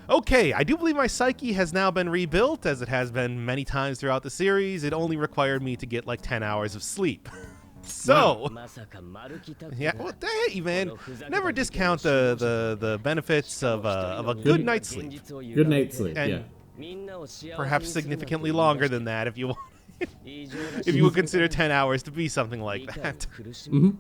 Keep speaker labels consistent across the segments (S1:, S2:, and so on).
S1: Okay, I do believe my psyche has now been rebuilt, as it has been many times throughout the series. It only required me to get like 10 hours of sleep. So, yeah, well, hey, man, never discount the benefits of a good night's sleep.
S2: Good night's sleep,
S1: And
S2: yeah.
S1: perhaps significantly longer than that if you want. If you would consider 10 hours to be something like that.
S2: Mm-hmm.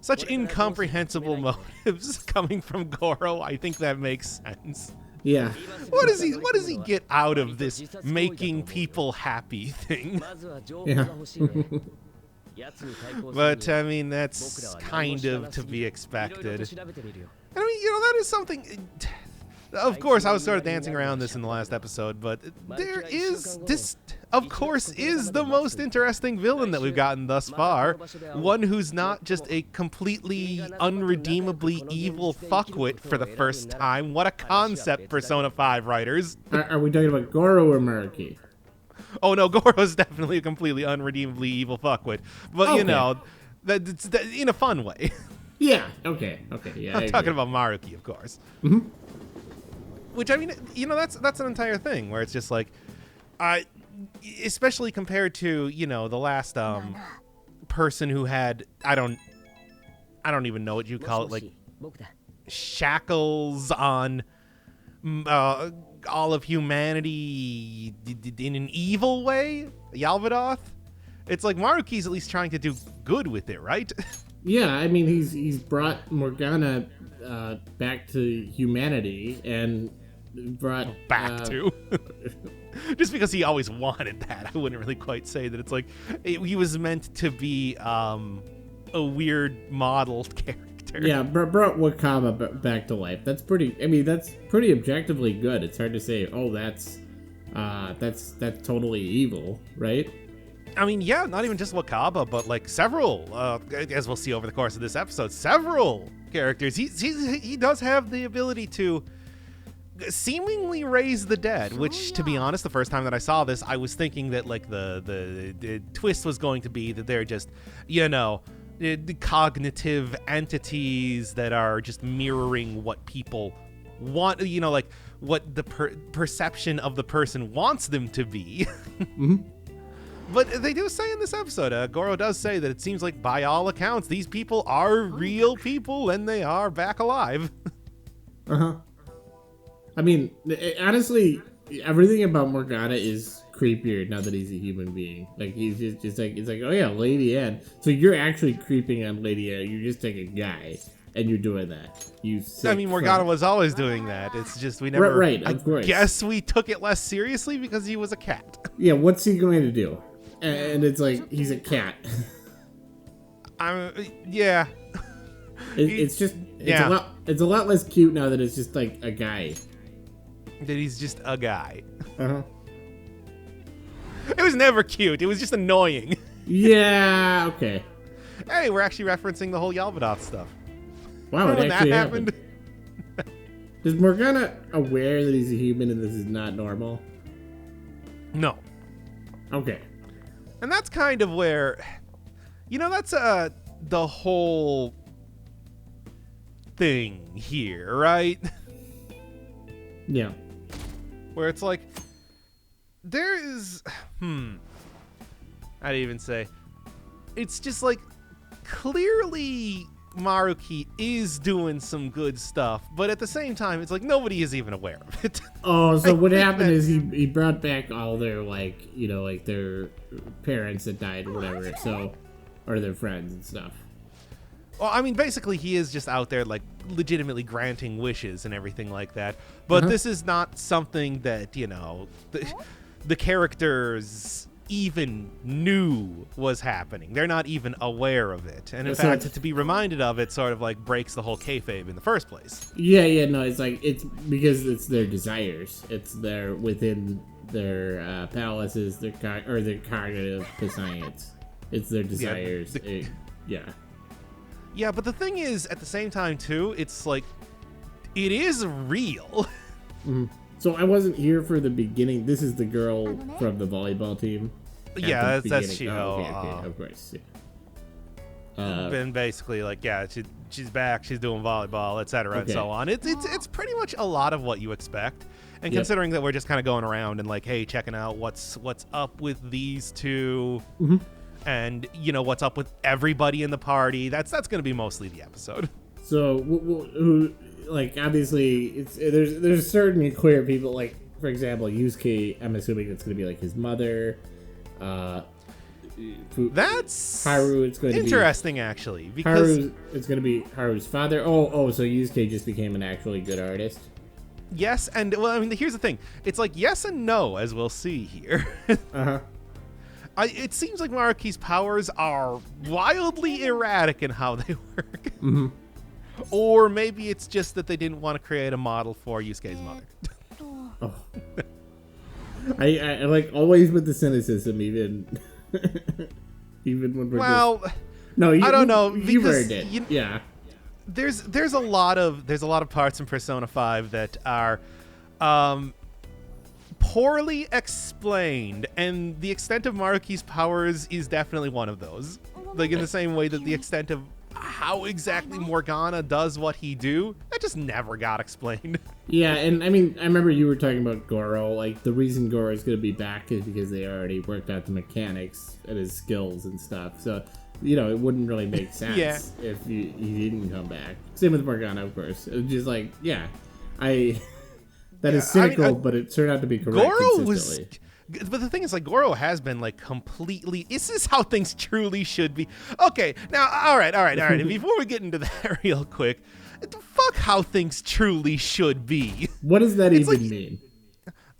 S1: Such incomprehensible motives coming from Goro, I think that makes sense.
S2: Yeah.
S1: What does he get out of this making people happy thing?
S2: Yeah.
S1: But I mean, that's kind of to be expected. And I mean, that is something. Of course, I was sort of dancing around this in the last episode, but this, of course, is the most interesting villain that we've gotten thus far. One who's not just a completely unredeemably evil fuckwit for the first time. What a concept, Persona 5 writers.
S2: Are we talking about Goro or Maruki?
S1: Oh no, Goro's definitely a completely unredeemably evil fuckwit. But,
S2: Okay.
S1: that's in a fun way.
S2: Yeah, okay, yeah.
S1: I'm talking about Maruki, of course.
S2: Mm-hmm.
S1: Which, I mean, that's an entire thing where it's just like, especially compared to, the last person who had, I don't even know what you call it, like shackles on all of humanity in an evil way, Yalvadoth. It's like Maruki's at least trying to do good with it, right?
S2: Yeah, I mean, he's brought Morgana back to humanity and brought
S1: back to just because he always wanted that. I wouldn't really quite say that. It's like he was meant to be a weird modeled character.
S2: Yeah, brought Wakaba back to life. That's pretty. I mean, that's pretty objectively good. It's hard to say, oh, that's totally evil, right?
S1: I mean, yeah, not even just Wakaba, but like several, as we'll see over the course of this episode, several characters. He does have the ability to seemingly raise the dead, which, to be honest, the first time that I saw this, I was thinking that like the twist was going to be that they're just, the cognitive entities that are just mirroring what people want, like what the perception of the person wants them to be.
S2: Mm-hmm.
S1: But they do say in this episode, Goro does say that it seems like by all accounts, these people are real people and they are back alive.
S2: Uh-huh. I mean, honestly, everything about Morgana is creepier now that he's a human being. Like, he's just like, it's like, oh yeah, Lady Anne. So you're actually creeping on Lady Anne. You're just like a guy, and you're doing that.
S1: I mean, Morgana was always doing that. It's just we never.
S2: Right, of course.
S1: I guess we took it less seriously because he was a cat.
S2: Yeah, what's he going to do? And it's like, he's a cat.
S1: Yeah.
S2: It's a lot less cute now that it's just like a guy.
S1: That he's just a guy.
S2: Uh-huh.
S1: It was never cute. It was just annoying.
S2: Yeah, okay.
S1: Hey, we're actually referencing the whole Yalvadoth stuff.
S2: Wow,
S1: Remember
S2: it
S1: when
S2: actually
S1: that
S2: happened. Is Morgana aware that he's a human and this is not normal?
S1: No.
S2: Okay.
S1: And that's kind of where, that's the whole thing here, right?
S2: Yeah.
S1: Where it's like, there is, I'd even say, it's just like, clearly Maruki is doing some good stuff, but at the same time, it's like nobody is even aware of it.
S2: Oh, so what happened is he brought back all their, like, like their parents that died or whatever, so, or their friends and stuff.
S1: Well, I mean, basically, he is just out there, like, legitimately granting wishes and everything like that. But this is not something that, the characters even knew was happening. They're not even aware of it. And in fact, to be reminded of it sort of, like, breaks the whole kayfabe in the first place.
S2: Yeah, no, it's like, it's because it's their desires. It's within their palaces, their cognitive science. It's their desires. Yeah.
S1: Yeah, but the thing is, at the same time, too, it's like, it is real.
S2: Mm-hmm. So I wasn't here for the beginning. This is the girl from the volleyball team.
S1: Yeah, that's Shiho.
S2: Okay, of course. Yeah.
S1: And basically, like, yeah, she's back, she's doing volleyball, etc., and so on. It's pretty much a lot of what you expect. And considering that we're just kind of going around and like, hey, checking out what's up with these two, and what's up with everybody in the party, that's going to be mostly the episode.
S2: So, like, obviously, there's certain queer people, like, for example, Yusuke. I'm assuming it's going to be like his mother.
S1: That's
S2: Haru. It's going to be
S1: interesting, actually, because
S2: it's going to be Haru's father. Oh, so Yusuke just became an actually good artist.
S1: Yes, and well, I mean, here's the thing. It's like yes and no, as we'll see here. It seems like Maruki's powers are wildly erratic in how they work. Or maybe it's just that they didn't want to create a model for Yusuke's mother.
S2: Oh. I like always with the cynicism, even when we're no, I
S1: don't know.
S2: You earned it. Yeah.
S1: There's a lot of parts in Persona 5 that are poorly explained, and the extent of Maruki's powers is definitely one of those. Like in the same way that the extent of how exactly Morgana does what he do, that just never got explained.
S2: Yeah, and I mean, I remember you were talking about Goro. Like, the reason Goro is going to be back is because they already worked out the mechanics and his skills and stuff. So, it wouldn't really make sense if he didn't come back. Same with Morgana, of course. It was just like, that is cynical, but it turned out to be correct.
S1: Goro was... But the thing is, like, Goro has been, like, completely... This is how things truly should be. Okay, now, all right. And before we get into that real quick, fuck how things truly should be.
S2: What does that even mean?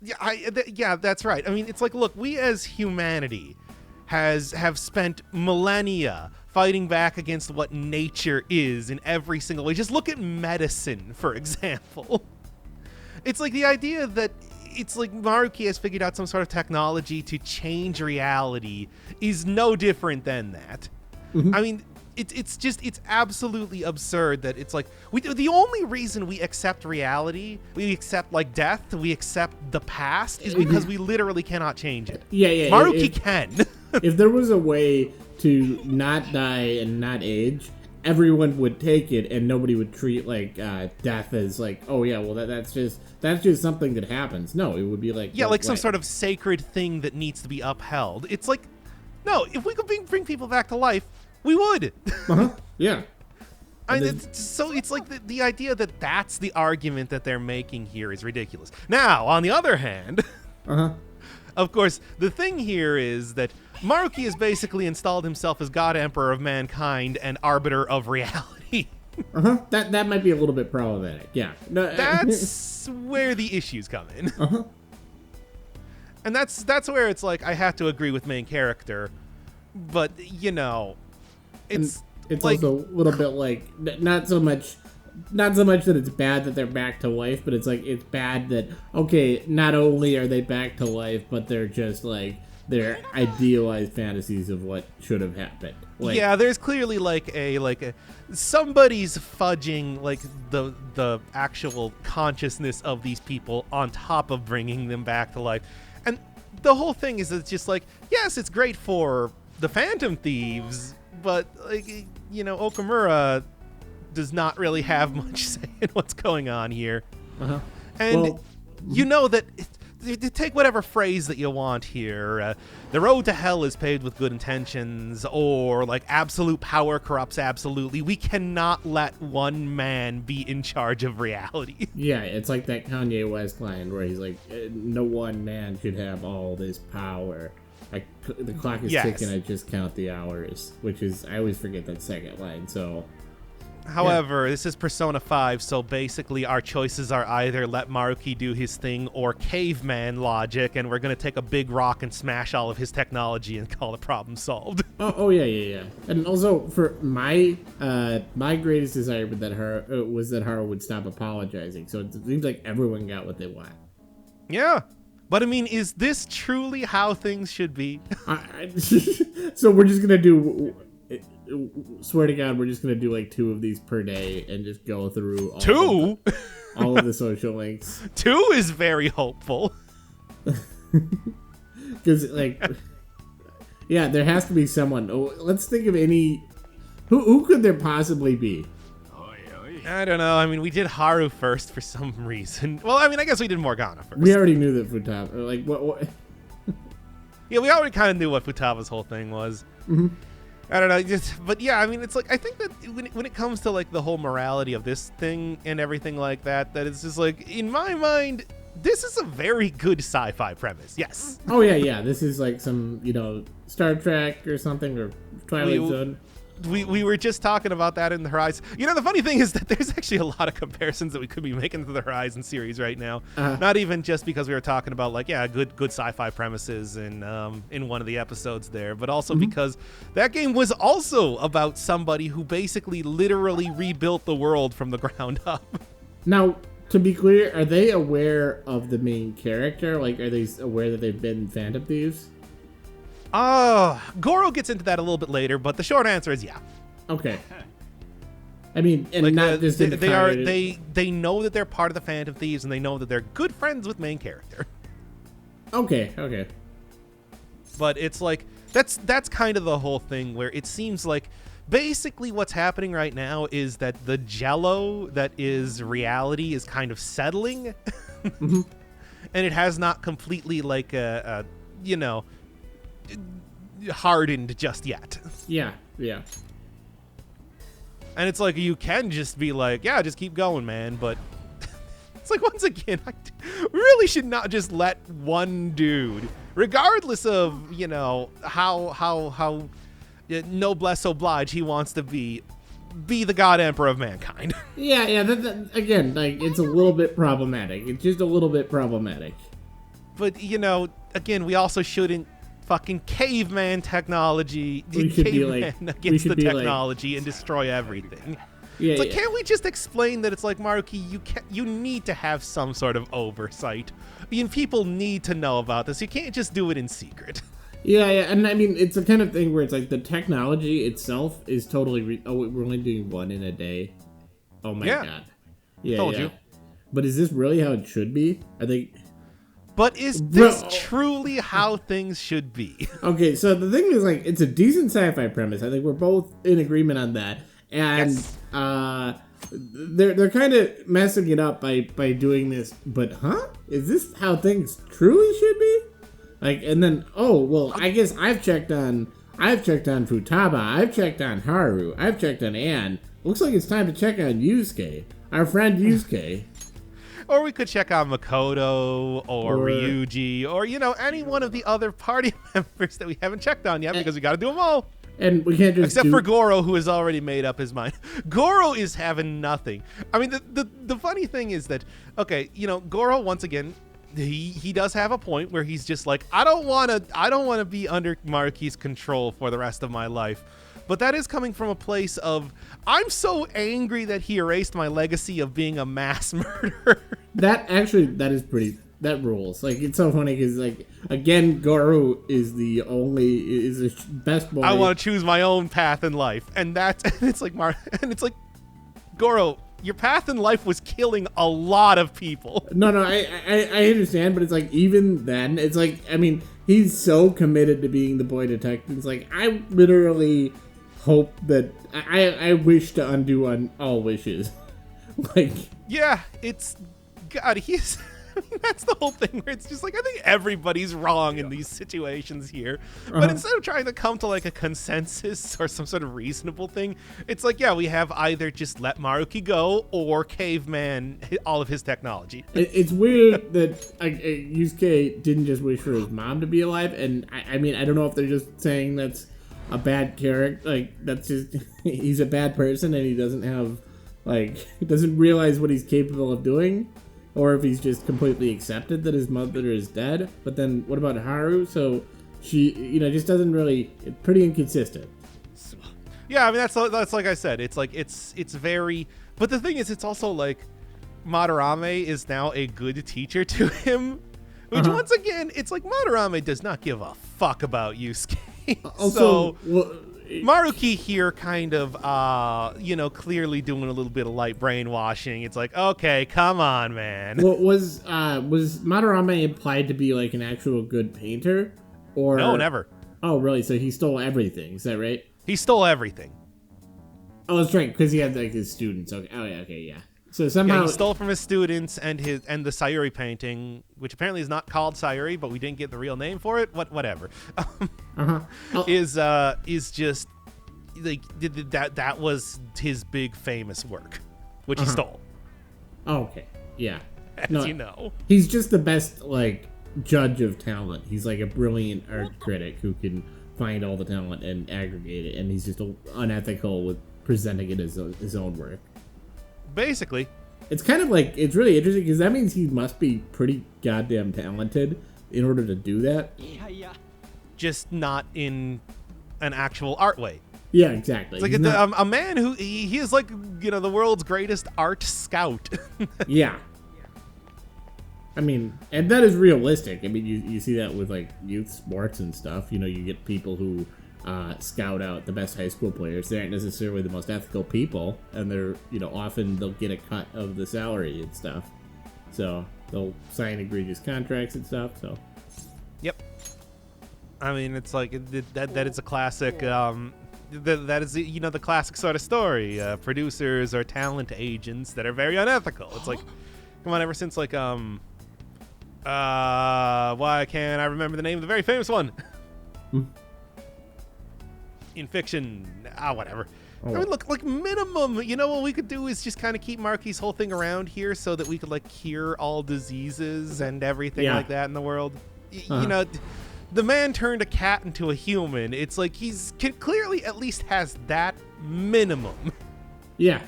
S1: Yeah, that's right. I mean, it's like, look, we as humanity have spent millennia fighting back against what nature is in every single way. Just look at medicine, for example. It's like the idea that it's like Maruki has figured out some sort of technology to change reality is no different than that. I mean, it's absolutely absurd that it's like the only reason we accept reality, we accept like death, we accept the past is because we literally cannot change it.
S2: Yeah.
S1: Maruki can.
S2: If there was a way to not die and not age, everyone would take it, and nobody would treat like death as like, oh yeah, well that's just something that happens. No, it would be like
S1: some sort of sacred thing that needs to be upheld. It's like, no, if we could bring people back to life, we would.
S2: Yeah.
S1: It's like the idea that that's the argument that they're making here is ridiculous. Now, on the other hand, of course, the thing here is that Maruki has basically installed himself as God Emperor of mankind and arbiter of reality.
S2: That might be a little bit problematic. Yeah. No,
S1: that's where the issues come in. And that's where it's like I have to agree with main character, but it's like,
S2: also a little bit like not so much that it's bad that they're back to life, but it's like it's bad that not only are they back to life, but they're just like their idealized fantasies of what should have happened. Like,
S1: yeah, there's clearly like a somebody's fudging like the actual consciousness of these people on top of bringing them back to life. And the whole thing is it's just like, yes, it's great for the Phantom Thieves, but like Okamura does not really have much say in what's going on here. And that take whatever phrase that you want here. The road to hell is paved with good intentions, or like absolute power corrupts absolutely. We cannot let one man be in charge of reality.
S2: Yeah, it's like that Kanye West line where he's like, no one man should have all this power. The clock is ticking, I just count the hours, which is, I always forget that second line, so...
S1: However, this is Persona 5, so basically our choices are either let Maruki do his thing or caveman logic, and we're going to take a big rock and smash all of his technology and call the problem solved.
S2: Yeah. And also, for my greatest desire was that Haru would stop apologizing, so it seems like everyone got what they want.
S1: Yeah. But I mean, is this truly how things should be?
S2: So we're just going to do... Swear to God, we're just gonna do like 2 of these per day and just go through all of the social links.
S1: 2 is very hopeful.
S2: Because there has to be someone. Let's think of any. Who could there possibly be?
S1: I don't know. I mean, we did Haru first for some reason. Well, I mean, I guess we did Morgana first.
S2: We already knew that Futaba. Like, what?
S1: Yeah, we already kind of knew what Futaba's whole thing was.
S2: Mm-hmm.
S1: I don't know, but yeah, I mean, it's like, I think that when it comes to like the whole morality of this thing and everything like that, that it's just like, in my mind, this is a very good sci-fi premise. Yes.
S2: Oh yeah. This is like some, Star Trek or something, or Twilight Zone.
S1: We were just talking about that in the Horizon. The funny thing is that there's actually a lot of comparisons that we could be making to the Horizon series right now. Not even just because we were talking about like, yeah, good sci-fi premises in one of the episodes there, but also because that game was also about somebody who basically literally rebuilt the world from the ground up.
S2: Now, to be clear, are they aware of the main character? Like, are they aware that they've been Phantom Thieves?
S1: Goro gets into that a little bit later, but the short answer is yeah.
S2: Okay. I mean, and
S1: like,
S2: not just
S1: they know that they're part of the Phantom Thieves, and they know that they're good friends with main character.
S2: Okay.
S1: But it's like that's kind of the whole thing, where it seems like basically what's happening right now is that the jello that is reality is kind of settling, and it has not completely like hardened just yet.
S2: Yeah.
S1: And it's like, you can just be like, yeah, just keep going, man. But it's like, once again, I really should not just let one dude, regardless of, how noblesse oblige he wants to be the God Emperor of mankind.
S2: Yeah. That, again, like, it's a little bit problematic. It's just a little bit problematic.
S1: But, again, we also shouldn't fucking caveman technology,
S2: against
S1: the technology and destroy everything.
S2: Yeah,
S1: it's like, can't we just explain that it's like, Maruki, you need to have some sort of oversight. I mean, people need to know about this. You can't just do it in secret.
S2: Yeah, and I mean, it's the kind of thing where it's like the technology itself is totally. We're only doing one in a day. Oh my god. Yeah,
S1: told you.
S2: But is this really how it should be? I think.
S1: But is this truly how things should be?
S2: Okay, so the thing is, like, it's a decent sci-fi premise. I think we're both in agreement on that. And
S1: yes.
S2: They're kind of messing it up by doing this. But is this how things truly should be? Like, and then I guess I've checked on Futaba. I've checked on Haru. I've checked on Anne. Looks like it's time to check on Yusuke, our friend Yusuke.
S1: Or we could check on Makoto or Ryuji or, any one of the other party members that we haven't checked on yet, because we got to do them all.
S2: And we can't just
S1: Except for Goro, who has already made up his mind. Goro is having nothing. I mean, the funny thing is that, okay, Goro, once again, he does have a point where he's just like, I don't want to be under Maruki's control for the rest of my life. But that is coming from a place of, I'm so angry that he erased my legacy of being a mass murderer. That
S2: rules. Like, it's so funny because, like, again, Goro is the best boy.
S1: I want to choose my own path in life. And it's like, Goro, your path in life was killing a lot of people.
S2: No, I understand, but it's like, even then, it's like, I mean, he's so committed to being the boy detective. It's like, I literally hope that I wish to undo on all wishes. Like,
S1: yeah, it's God. I mean, that's the whole thing where it's just like, I think everybody's wrong in these situations here. But instead of trying to come to like a consensus or some sort of reasonable thing, it's like, yeah, we have either just let Maruki go or caveman all of his technology.
S2: It's weird that Yusuke didn't just wish for his mom to be alive. And I mean, I don't know if they're just saying that's a bad character. Like, that's just, he's a bad person and he doesn't realize what he's capable of doing. Or if he's just completely accepted that his mother is dead. But then what about Haru? So she, just doesn't really, it's pretty inconsistent.
S1: Yeah, I mean, that's like I said, it's like, it's very, but the thing is, it's also like, Madarame is now a good teacher to him. Which, once again, it's like, Madarame does not give a fuck about Yusuke.
S2: Also,
S1: Maruki here kind of, clearly doing a little bit of light brainwashing. It's like, okay, come on, man.
S2: Was Madarame implied to be like an actual good painter? Or
S1: no, never.
S2: Oh, really? So he stole everything. Is that right?
S1: He stole everything.
S2: Oh, that's right, because he had like his students. Okay. Oh yeah. Okay. Yeah. So somehow
S1: he stole from his students and the Sayuri painting, which apparently is not called Sayuri, but we didn't get the real name for it. Whatever. Is just like that was his big famous work, which he stole.
S2: Oh, okay. Yeah.
S1: As you know,
S2: he's just the best like judge of talent. He's like a brilliant art critic who can find all the talent and aggregate it, and he's just unethical with presenting it as his own work.
S1: Basically,
S2: it's kind of like, it's really interesting because that means he must be pretty goddamn talented in order to do that.
S1: Just not in an actual art way.
S2: Yeah, exactly.
S1: It's like a man who he is like, you know, the world's greatest art scout.
S2: Yeah. I mean, and that is realistic. I mean, you see that with like youth sports and stuff. You know, you get people who scout out the best high school players. They aren't necessarily the most ethical people, and they're, you know, often they'll get a cut of the salary and stuff. So they'll sign egregious contracts and stuff. So,
S1: yep. I mean, it's like that is a classic. That is, you know, the classic sort of story. Producers or talent agents that are very unethical. It's like, come on, ever since like why can't I remember the name of the very famous one? In fiction, whatever.
S2: Oh.
S1: I mean, look, like minimum, you know, what we could do is just kind of keep Marky's whole thing around here so that we could like cure all diseases and everything like that in the world. You know, the man turned a cat into a human. It's like clearly at least has that minimum.
S2: Yeah.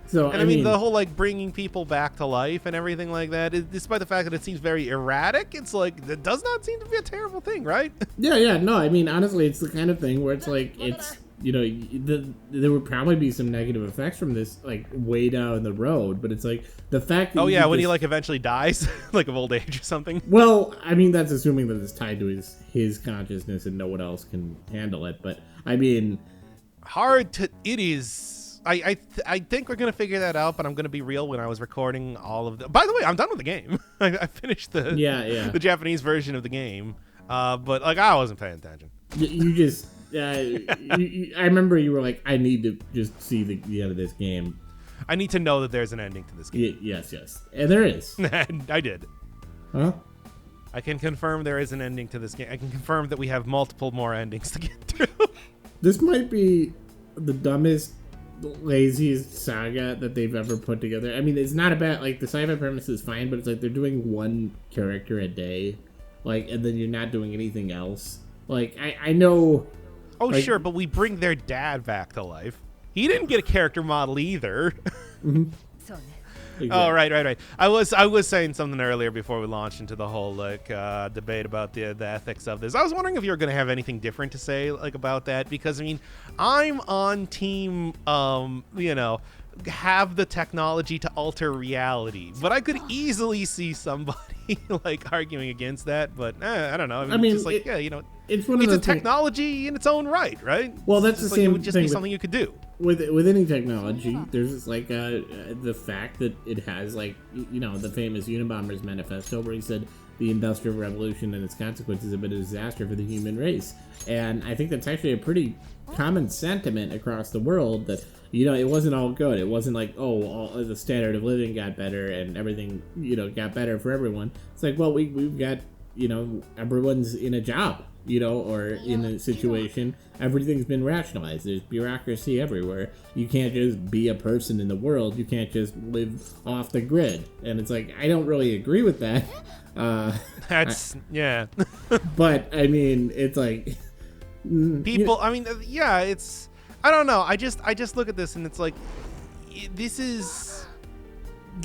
S2: So
S1: and I mean, the whole like bringing people back to life and everything like that, despite the fact that it seems very erratic, it's like, that does not seem to be a terrible thing, right?
S2: Yeah. No, I mean, honestly, it's the kind of thing where it's like, it's, you know, there would probably be some negative effects from this, like, way down the road, but it's like, the fact that
S1: when he like eventually dies, like of old age or something.
S2: Well, I mean, that's assuming that it's tied to his consciousness and no one else can handle it, but, I mean...
S1: It is... I think we're going to figure that out, but I'm going to be real. When I was recording all of the... By the way, I'm done with the game. I finished the Japanese version of the game, but like I wasn't paying attention.
S2: You just... I remember you were like, I need to just see the end of this game.
S1: I need to know that there's an ending to this game.
S2: Yes. And there is.
S1: I did.
S2: Huh?
S1: I can confirm there is an ending to this game. I can confirm that we have multiple more endings to get through.
S2: This might be the dumbest, laziest saga that they've ever put together. I mean, it's not a bad, like, the sci-fi premise is fine, but it's like they're doing one character a day, like, and then you're not doing anything else. Like, I know...
S1: Oh,
S2: like,
S1: sure, but we bring their dad back to life. He didn't get a character model either.
S2: Mm-hmm.
S1: Exactly. Oh, right. I was saying something earlier before we launched into the whole like debate about the ethics of this. I was wondering if you were going to have anything different to say like about that, because I mean, I'm on team you know, have the technology to alter reality, but I could easily see somebody like arguing against that. But I don't know. I mean, it's just like, you know,
S2: it's one of
S1: a technology in its own right?
S2: Well, that's the same.
S1: It would just be something you could do.
S2: With any technology, there's like the fact that it has, like, you know, the famous Unabomber's manifesto where he said the Industrial Revolution and its consequences have been a disaster for the human race. And I think that's actually a pretty common sentiment across the world, that, you know, it wasn't all good. It wasn't like, all the standard of living got better and everything, you know, got better for everyone. It's like, well, we've got, you know, everyone's in a job, you know, or in a situation. Everything's been rationalized. There's bureaucracy everywhere. You can't just be a person in the world. You can't just live off the grid. And it's like, I don't really agree with that.
S1: Yeah.
S2: But, I mean, it's like...
S1: People, I mean, yeah, it's... I don't know. I just look at this and it's like, this is...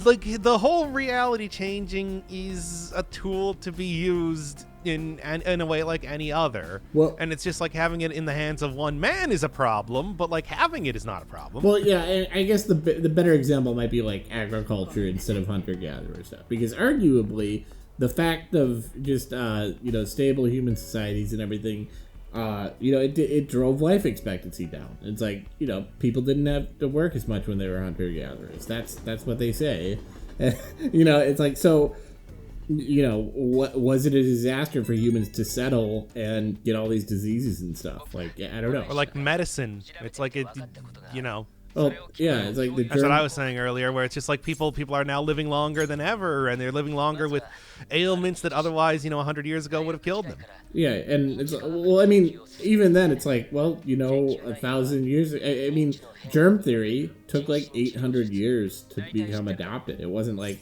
S1: Like, the whole reality changing is a tool to be used in a way like any other. Well, and it's just like having it in the hands of one man is a problem, but like having it is not a problem.
S2: Well, yeah, I guess the better example might be like agriculture instead of hunter-gatherer stuff, because arguably the fact of just you know, stable human societies and everything, you know, it drove life expectancy down. It's like, you know, people didn't have to work as much when they were hunter-gatherers. That's what they say. You know, it's like, so, you know, what was it a disaster for humans to settle and get all these diseases and stuff? Like, I don't know.
S1: Or like medicine. It's like, it, you know,
S2: Oh, yeah, it's like the
S1: That's what I was saying earlier, where it's just like people are now living longer than ever, and they're living longer with ailments that otherwise, 100 years ago would have killed them.
S2: Yeah, and it's well, I mean, even then, it's like, well, 1,000 years. I mean, germ theory took like 800 years to become adopted. It wasn't like,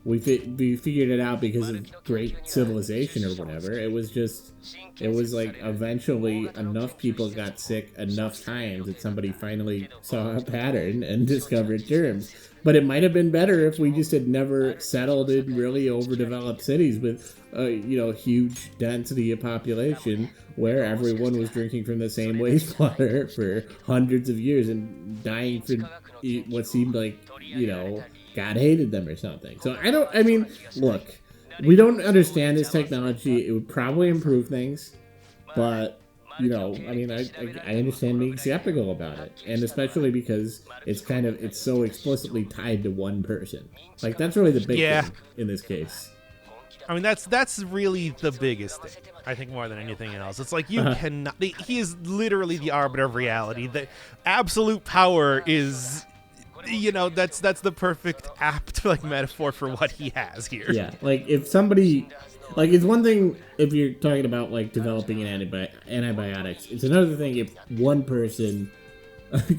S2: we figured it out because of great civilization or whatever. It was like eventually enough people got sick enough times that somebody finally saw a pattern and discovered germs. But it might have been better if we just had never settled in really overdeveloped cities with, huge density of population where everyone was drinking from the same wastewater for hundreds of years and dying for what seemed like, God hated them or something. So look, we don't understand this technology. It would probably improve things, but I understand being skeptical about it, and especially because it's so explicitly tied to one person. Like, that's really the big thing in this case.
S1: I mean, that's really the biggest thing, I think, more than anything else. It's like you cannot. He is literally the arbiter of reality. The absolute power is, that's the perfect apt metaphor for what he has here.
S2: Yeah, like if somebody. Like, it's one thing if you're talking about, like, developing antibiotics. It's another thing if one person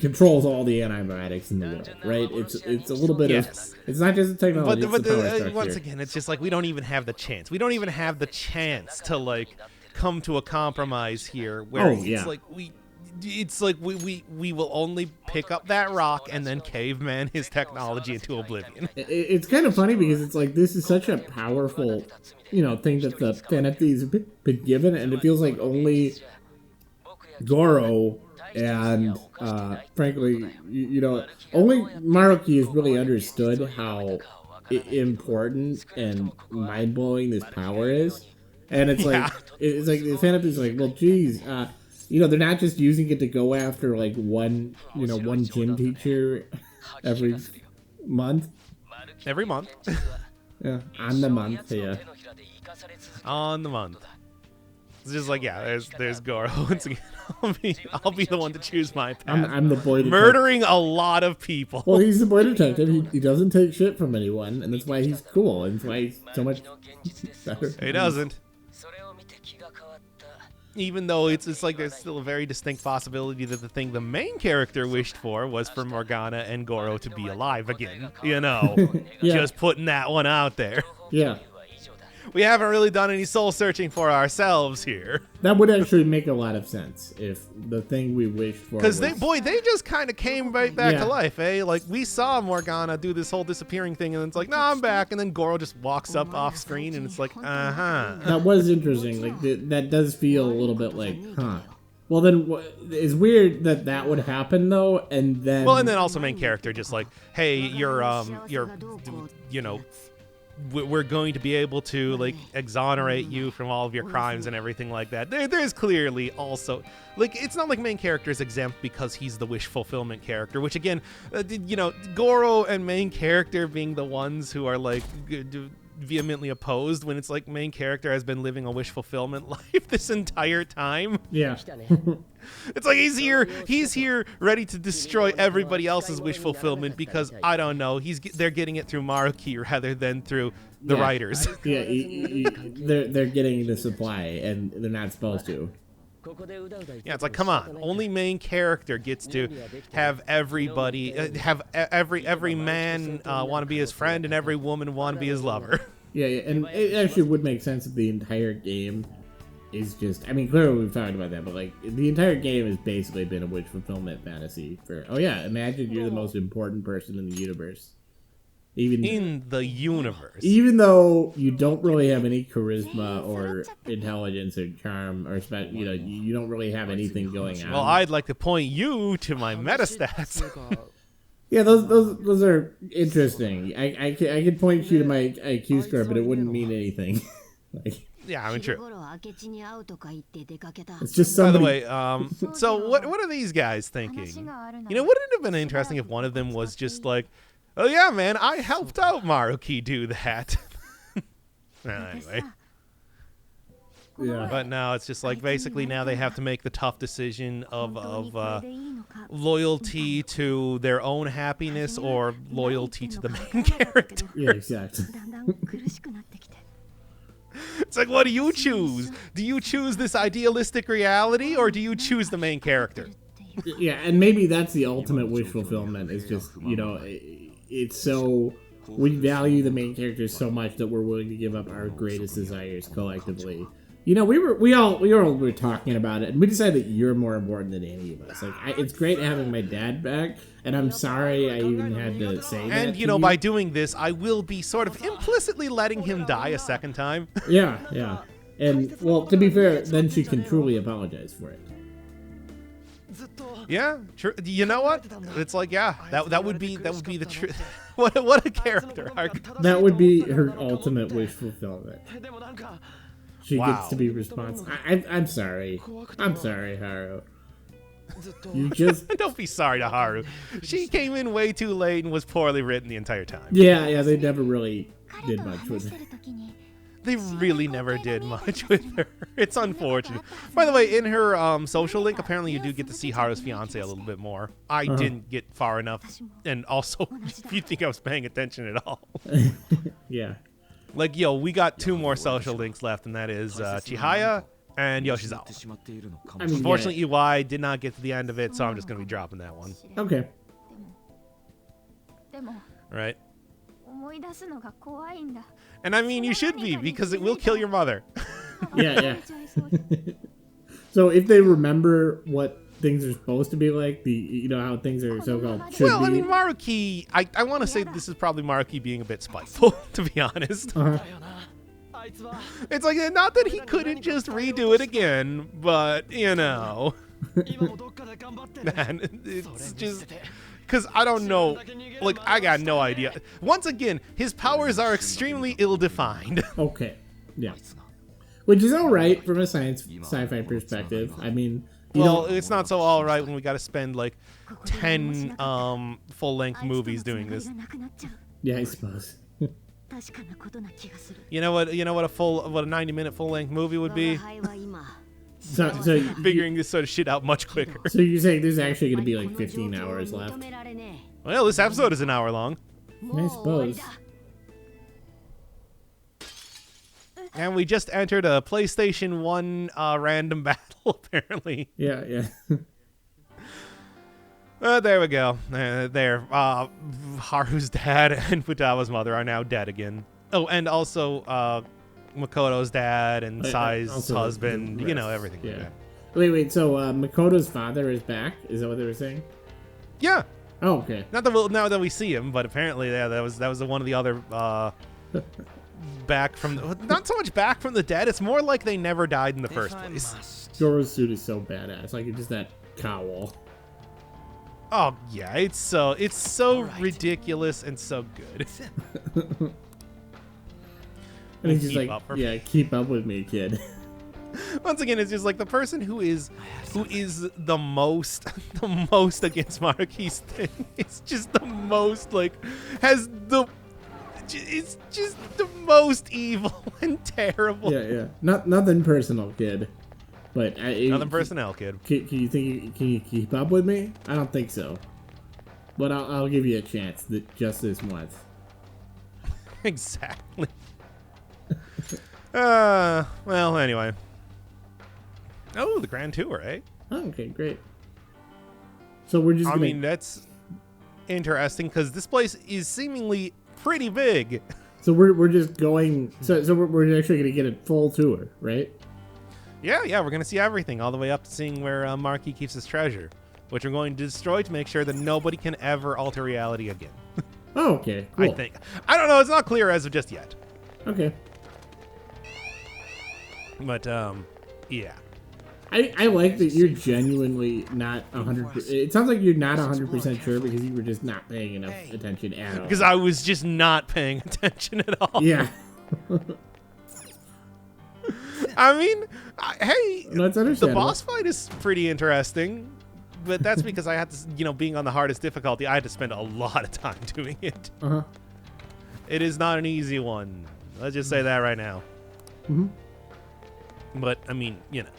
S2: controls all the antibiotics in the world, right? It's a little bit of... It's not just the technology, it's the power structure.
S1: Once again, it's just like we don't even have the chance. We don't even have the chance to, come to a compromise here where it's like we will only pick up that rock and then caveman his technology into oblivion.
S2: It's kind of funny because it's like this is such a powerful, thing that the NFTs have been given, and it feels like only Goro and frankly, only Maruki has really understood how important and mind blowing this power is, and it's like the NFTs like, well, geez. They're not just using it to go after one gym teacher every month.
S1: Every month.
S2: Yeah, on the month. Yeah.
S1: On the month. It's just like, there's Goro once again. I'll be the one to choose my path.
S2: I'm the boy detective.
S1: Murdering a lot of people.
S2: Well, he's the boy detective. He doesn't take shit from anyone, and that's why he's cool, and that's why he's so much better.
S1: He doesn't. Even though it's like there's still a very distinct possibility that the thing the main character wished for was for Morgana and Goro to be alive again. Just putting that one out there.
S2: Yeah.
S1: We haven't really done any soul searching for ourselves here.
S2: That would actually make a lot of sense if the thing we wished for.
S1: Because they just kind of came right back to life, eh? Like, we saw Morgana do this whole disappearing thing, and it's like, no, I'm back. And then Goro just walks up off screen, and it's like,
S2: That was interesting. Like, that does feel a little bit like, huh. Well, then it's weird that would happen though, and then.
S1: Well, and then also main character just like, hey, we're going to be able to exonerate you from all of your crimes and everything like that. There's clearly also it's not like main character is exempt because he's the wish fulfillment character, which again, Goro and main character being the ones who are vehemently opposed when it's like main character has been living a wish fulfillment life this entire time.
S2: Yeah.
S1: It's like he's here ready to destroy everybody else's wish fulfillment because I don't know, they're getting it through Maruki rather than through the writers.
S2: Yeah, they're getting the supply and they're not supposed to.
S1: Yeah, it's like, come on, only main character gets to have everybody have every man want to be his friend and every woman want to be his lover.
S2: Yeah, and it actually would make sense if the entire game is just, clearly we've talked about that, but the entire game has basically been a wish fulfillment fantasy for, imagine you're the most important person in the universe.
S1: In the universe.
S2: Even though you don't really have any charisma or intelligence or charm or you don't really have anything going on.
S1: Well, I'd like to point you to my metastats.
S2: Yeah, those are interesting. I could point you to my IQ score, but it wouldn't mean anything.
S1: Yeah, true.
S2: It's just somebody...
S1: By the way, so what are these guys thinking? Wouldn't it have been interesting if one of them was just like, oh yeah, man, I helped out Maruki do that. Anyway.
S2: Yeah.
S1: But now it's just like basically now they have to make the tough decision of loyalty to their own happiness or loyalty to the main character.
S2: Yeah, exactly.
S1: It's like, what do you choose? Do you choose this idealistic reality or do you choose the main character?
S2: Yeah, and maybe that's the ultimate wish fulfillment. Is just, it's so we value the main characters so much that we're willing to give up our greatest desires collectively. We all were talking about it, and we decided that you're more important than any of us. Like, it's great having my dad back, and I'm sorry I even had to say that.
S1: And by doing this, I will be sort of implicitly letting him die a second time.
S2: Yeah. And well, to be fair, then she can truly apologize for it.
S1: Yeah, true. You know what? It's like, yeah, that would be the truth. What a character arc.
S2: That would be her ultimate wish fulfillment. She
S1: Wow.
S2: gets to be responsible. I'm sorry. I'm sorry, Haru. You just...
S1: Don't be sorry to Haru. She came in way too late and was poorly written the entire time.
S2: Yeah, they never really did much with it.
S1: They really never did much with her. It's unfortunate. By the way, in her social link, apparently you do get to see Haru's fiance a little bit more. I didn't get far enough, and also, if you think I was paying attention at all.
S2: Yeah.
S1: Like, we got 2 more social links left, and that is Chihaya and Yoshizawa.
S2: I mean,
S1: Unfortunately, UI did not get to the end of it, so I'm just going to be dropping that one.
S2: Okay.
S1: Right? And I mean, you should be, because it will kill your mother.
S2: Yeah. So if they remember what things are supposed to be like, how things are so-called should
S1: Well,
S2: be.
S1: I mean, Maruki, I want to say this is probably Maruki being a bit spiteful, to be honest. It's like, not that he couldn't just redo it again, but, man, it's just... Because I don't know, like, I got no idea. Once again, his powers are extremely ill-defined.
S2: Okay, yeah. Which is all right from a sci-fi perspective. I mean,
S1: it's not so all right when we got to spend, like, 10 full-length movies doing this.
S2: Yeah, I suppose.
S1: You know what a 90-minute full-length movie would be?
S2: So
S1: Figuring this sort of shit out much quicker.
S2: So you're saying there's actually going to be like 15 hours left?
S1: Well, this episode is an hour long.
S2: I suppose.
S1: And we just entered a PlayStation 1 random battle, apparently.
S2: Yeah.
S1: There we go. There. Haru's dad and Futawa's mother are now dead again. Oh, and also Makoto's dad and Sai's husband. Everything.
S2: Yeah.
S1: Like that.
S2: Wait. So Makoto's father is back? Is that what they were saying?
S1: Yeah.
S2: Oh, okay.
S1: Not that we see him, but apparently, yeah, that was one of the other not so much back from the dead. It's more like they never died in the first place.
S2: Zoro's suit is so badass. Like, it's just that cowl.
S1: Oh yeah, it's so ridiculous and so good.
S2: And he's just like, keep up with me, kid.
S1: Once again, it's just like the person who is the most against Maruki's thing. It's just the most it's just the most evil and terrible.
S2: Yeah. Nothing personal, kid. But
S1: nothing personnel, kid.
S2: Can you keep up with me? I don't think so. But I'll give you a chance just this once.
S1: Exactly. Well, anyway. Oh, the Grand Tour, eh?
S2: Oh, okay, great. So we're just. I
S1: mean, that's interesting because this place is seemingly pretty big.
S2: So we're just going. So we're actually gonna get a full tour, right?
S1: Yeah, we're gonna see everything all the way up to seeing where Maruki keeps his treasure, which we're going to destroy to make sure that nobody can ever alter reality again.
S2: Oh, okay, cool.
S1: I don't know. It's not clear as of just yet.
S2: Okay.
S1: But yeah.
S2: I like that you're genuinely not 100%. It sounds like you're not 100% sure because you were just not paying enough attention at all.
S1: Because I was just not paying attention at all.
S2: Yeah.
S1: I mean, hey,
S2: that's understandable.
S1: The boss fight is pretty interesting, but that's because I had to, being on the hardest difficulty, I had to spend a lot of time doing it.
S2: Uh-huh.
S1: It is not an easy one. Let's just say that right now.
S2: Mm-hmm.
S1: But I mean, you know.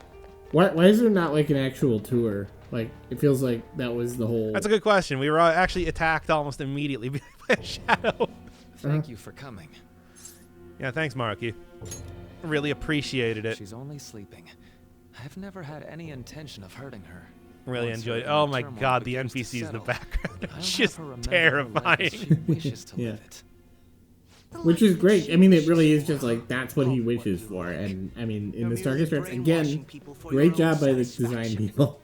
S2: Why is there not like an actual tour? Like, it feels like that was the whole...
S1: That's a good question. We were actually attacked almost immediately by a shadow.
S3: Thank you for coming.
S1: Yeah, thanks, Maruki. Really appreciated it.
S3: She's only sleeping. I've never had any intention of hurting her.
S1: Really
S3: Once
S1: enjoyed it.
S3: her
S1: Oh
S3: inner
S1: my
S3: turmoil
S1: god, the
S3: begins to
S1: NPCs in the
S3: settle,
S1: background
S3: I'll
S1: are
S3: have
S1: just
S3: her remember her life as she
S1: terrifying.
S3: wishes to
S2: Yeah.
S3: live it.
S2: Which is great. I mean, it really is just like, that's what he wishes for. And, I mean, in the Stargate Strips, again, great job by the design people.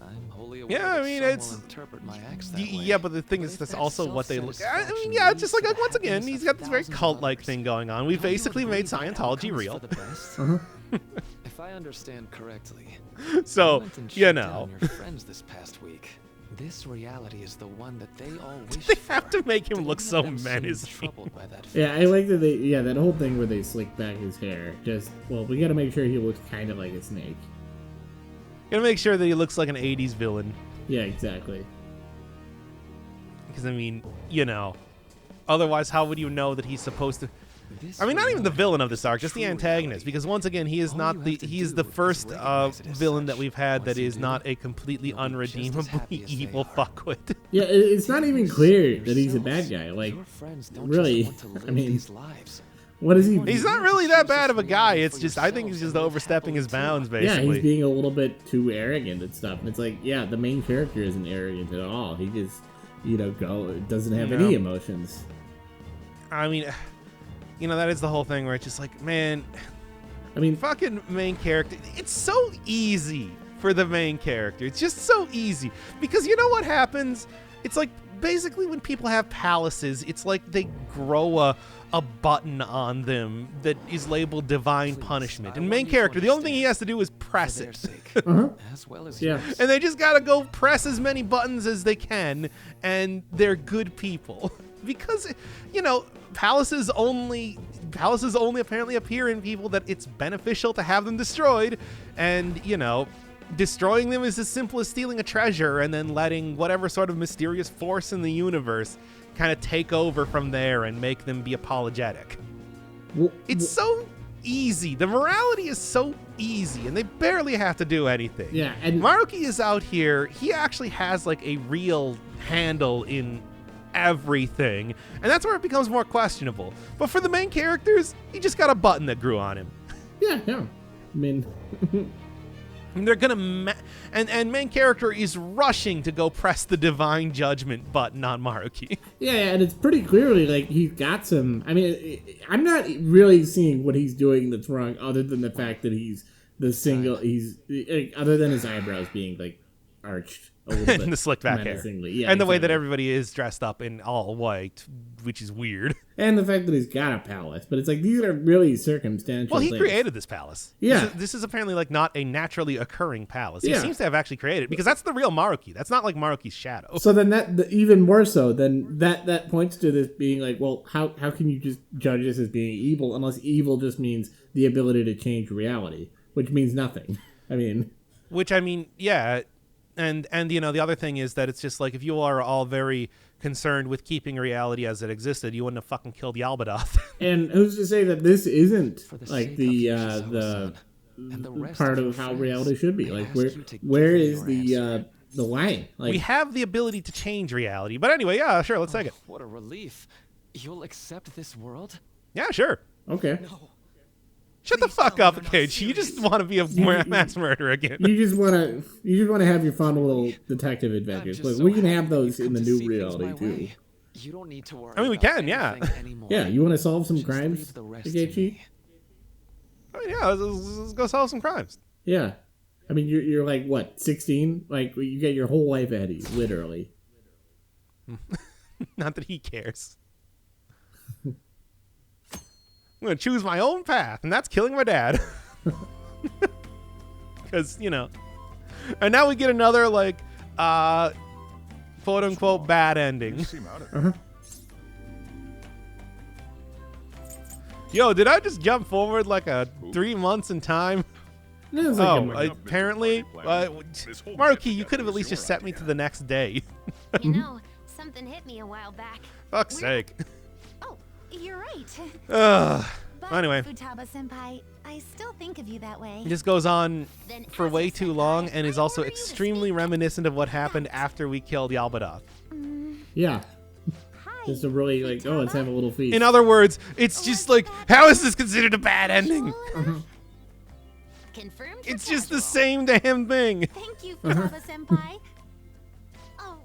S3: I'm wholly aware
S1: Yeah, I
S3: that
S1: mean,
S3: some
S1: it's...
S3: will interpret my acts that way.
S1: Yeah, but the thing is,
S3: if
S1: that's
S3: that
S1: also what they look... I mean,
S3: self-satisfaction
S1: yeah, it's just like,
S3: leads to
S1: once
S3: the
S1: again,
S3: happiness
S1: he's
S3: of
S1: got this very
S3: thousands of
S1: cult-like
S3: others,
S1: thing going on. We've
S3: don't you
S1: basically
S3: agree
S1: made
S3: that
S1: Scientology
S3: outcomes
S1: real.
S3: for the best?
S2: Uh-huh.
S3: If I understand correctly,
S1: So,
S3: you went and
S1: you
S3: shut
S1: know...
S3: down your friends this past week. This reality is the one that they all wish
S1: They
S3: for.
S1: have to make him look
S3: Don't
S1: so
S3: let them seem
S1: menacing.
S3: troubled by that
S2: Yeah, I like that they... Yeah, that whole thing where they slick back his hair. Just, well, we gotta make sure he looks kind of like a snake.
S1: Gotta make sure that he looks like an 80s villain.
S2: Yeah, exactly.
S1: Because, I mean, you know... Otherwise, how would you know that he's supposed to...
S3: This
S1: I mean, not even the
S3: reality
S1: villain of
S3: is
S1: this arc, just the
S3: true
S1: antagonist.
S3: reality.
S1: Because once again, he is
S3: All
S1: not
S3: you
S1: the...
S3: have to
S1: He is
S3: do
S1: the
S3: is
S1: first
S3: recognize it as
S1: villain
S3: such.
S1: that we've had
S3: Once
S1: that
S3: you
S1: is
S3: do,
S1: not a completely
S3: you'll be just as
S1: unredeemably
S3: happy as they
S1: evil
S3: are.
S1: fuckwit.
S2: Yeah, it's not even clear that he's a
S3: Yourselves.
S2: bad guy. Like,
S3: Your friends don't
S2: really,
S3: just want to
S2: I
S3: live
S2: mean,
S3: these lives.
S2: what is he...
S1: He's not really that bad of a guy. It's just, I think he's just overstepping his bounds,
S2: Yeah,
S1: basically.
S2: he's being a little bit too arrogant and stuff. And it's like, yeah, the main character isn't arrogant at all. He just, you know, doesn't have any emotions.
S1: I mean, you know, that is the whole thing where it's just like, man,
S2: I mean,
S1: fucking main character. It's so easy for the main character. It's just so easy. Because you know what happens? It's like, basically when people have palaces, it's like they grow a button on them that is labeled divine
S3: Please,
S1: punishment.
S3: I
S1: And
S3: want
S1: main
S3: you to
S1: character, the only thing he
S3: understand,
S1: has to do is
S3: For
S1: press
S3: their
S1: it.
S3: sake,
S2: uh-huh.
S3: as well as
S2: Yeah.
S3: yours.
S1: And they just gotta go press as many buttons as they can, and they're good people. Because, you know, palaces only apparently appear in people that it's beneficial to have them destroyed, and, you know, destroying them is as simple as stealing a treasure and then letting whatever sort of mysterious force in the universe kind of take over from there and make them be apologetic. It's so easy. The morality is so easy, and they barely have to do anything.
S2: Yeah, and
S1: Maruki is out here. He actually has like a real handle in everything, and that's where it becomes more questionable. But for the main characters, he just got a button that grew on him.
S2: yeah. I mean,
S1: And they're gonna and main character is rushing to go press the divine judgment button on Maruki.
S2: yeah, and it's pretty clearly like he's got some. I mean, I'm not really seeing what he's doing that's wrong, other than the fact that he's the single. He's other than his eyebrows being like arched a little bit,
S1: And the slicked back hair.
S2: menacingly. Yeah,
S1: And the way that
S2: exactly.
S1: everybody is dressed up in all white, which is weird.
S2: And the fact that he's got a palace, but it's like these are really circumstantial.
S1: Well, he
S2: things.
S1: created this palace.
S2: Yeah.
S1: This is apparently like not a naturally occurring palace.
S2: Yeah.
S1: He seems to have actually created, because that's the real Maruki. That's not like Maruki's shadow.
S2: So then even more so, then that points to this being like, well, how can you just judge this as being evil unless evil just means the ability to change reality, which means nothing. I mean,
S1: Which, I mean, yeah. And you know, the other thing is that it's just like, if you are all very concerned with keeping reality as it existed, you wouldn't have fucking killed Yalbadoth.
S2: and who's to say that this isn't
S3: For the
S2: like
S3: sake
S2: the
S3: of future
S2: the
S3: Zawa-san and the rest
S2: part
S3: of
S2: of
S3: your
S2: how
S3: friends,
S2: reality should be?
S3: I
S2: Like
S3: ask
S2: where
S3: you to
S2: where
S3: give me
S2: is
S3: your
S2: the
S3: answer.
S2: the line? Like
S1: We have the ability to change reality. But anyway, yeah, sure, let's take it.
S3: What a relief. You'll accept this world?
S1: Yeah, sure.
S2: okay,
S1: Shut the fuck up, Cage. You just want to be a mass murderer again.
S2: you just wanna have your fun little detective adventures.
S3: I'm just
S2: Look,
S3: so
S2: we can
S3: happy
S2: have those
S3: you've
S2: in the
S3: come to
S2: new
S3: see things
S2: reality
S3: my
S2: too.
S3: way. You don't need to worry
S1: I mean, we
S3: about
S1: can, yeah.
S3: anything anymore.
S2: Yeah, you want to solve some
S3: Just
S2: crimes,
S3: leave the rest to
S2: Takechi?
S3: me.
S1: I mean, yeah, let's go solve some crimes.
S2: Yeah. I mean, you're like, what, 16? Like, you get your whole life ahead of you, literally.
S1: Not that he cares. I'm going to choose my own path, and that's killing my dad. Because, you know. And now we get another, like, quote-unquote bad ending.
S2: Uh-huh.
S1: Yo, did I just jump forward like 3 months in time?
S2: No, it's like
S1: Oh,
S2: a-
S1: apparently. Maruki, you could have at least just sent me to the next day.
S4: You know, something hit me a while back.
S1: Fuck's sake.
S4: Oh, you're right.
S1: Ugh.
S4: But
S1: Anyway.
S4: Futaba-senpai, I still think of you that way.
S1: It just goes on
S4: Then
S1: for
S4: as
S1: way
S4: a
S1: too
S4: senpai,
S1: long and is
S4: I
S1: also
S4: order you to
S1: extremely
S4: speak
S1: reminiscent of what happened
S4: Fact.
S1: after we killed Yaldabaoth.
S2: Yeah.
S4: Hi,
S2: Just a really like, oh, let's have a little feast.
S1: In other words, it's just like, how is this considered a bad ending?
S4: Confirmed for
S1: It's just the
S4: casual.
S1: same damn thing.
S4: Thank you, Futaba-senpai. Oh.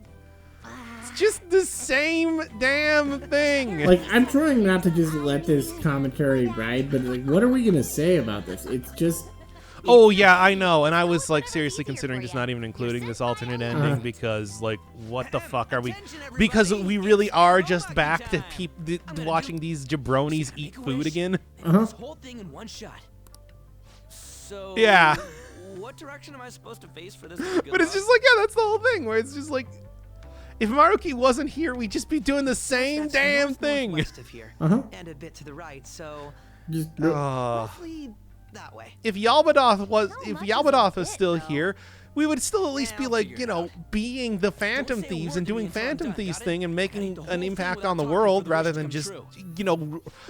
S1: Just the same damn thing.
S2: Like, I'm trying not to just let this commentary ride, but like, what are we gonna say about this? It's just,
S1: Oh yeah, I know, and I was like seriously considering just not even including this alternate ending because like, what the fuck are we? Because we really are just back to watching these jabronis eat food again.
S5: This whole thing in one shot. So
S1: Yeah.
S5: What direction am I supposed to face for this? to be good
S1: But it's
S5: luck?
S1: just like, yeah, that's the whole thing. Where it's just like, if Maruki wasn't here, we'd just be doing the same
S6: That's
S1: damn thing.
S6: northwest of here,
S2: Uh-huh.
S6: and a bit to the right, so
S2: just
S6: roughly that way.
S1: If Yaldabaoth was,
S4: How
S1: if
S4: much is
S1: Yaldabaoth
S4: a
S1: was
S4: bit,
S1: still
S4: though?
S1: here, we would still at least
S5: Yeah,
S1: be
S5: I'll
S1: like,
S5: figure
S1: you
S5: it
S1: know,
S5: out.
S1: being the Phantom
S5: say a
S1: Thieves
S5: word
S1: and
S5: to me
S1: doing
S5: until I'm
S1: Phantom
S5: done,
S1: Thieves
S5: got it?
S1: thing and
S5: Heading
S1: making
S5: the whole
S1: an
S5: thing
S1: impact
S5: without
S1: on the
S5: talking
S1: world
S5: for the
S1: rather
S5: wish to
S1: than
S5: come
S1: just,
S5: true.
S1: you know,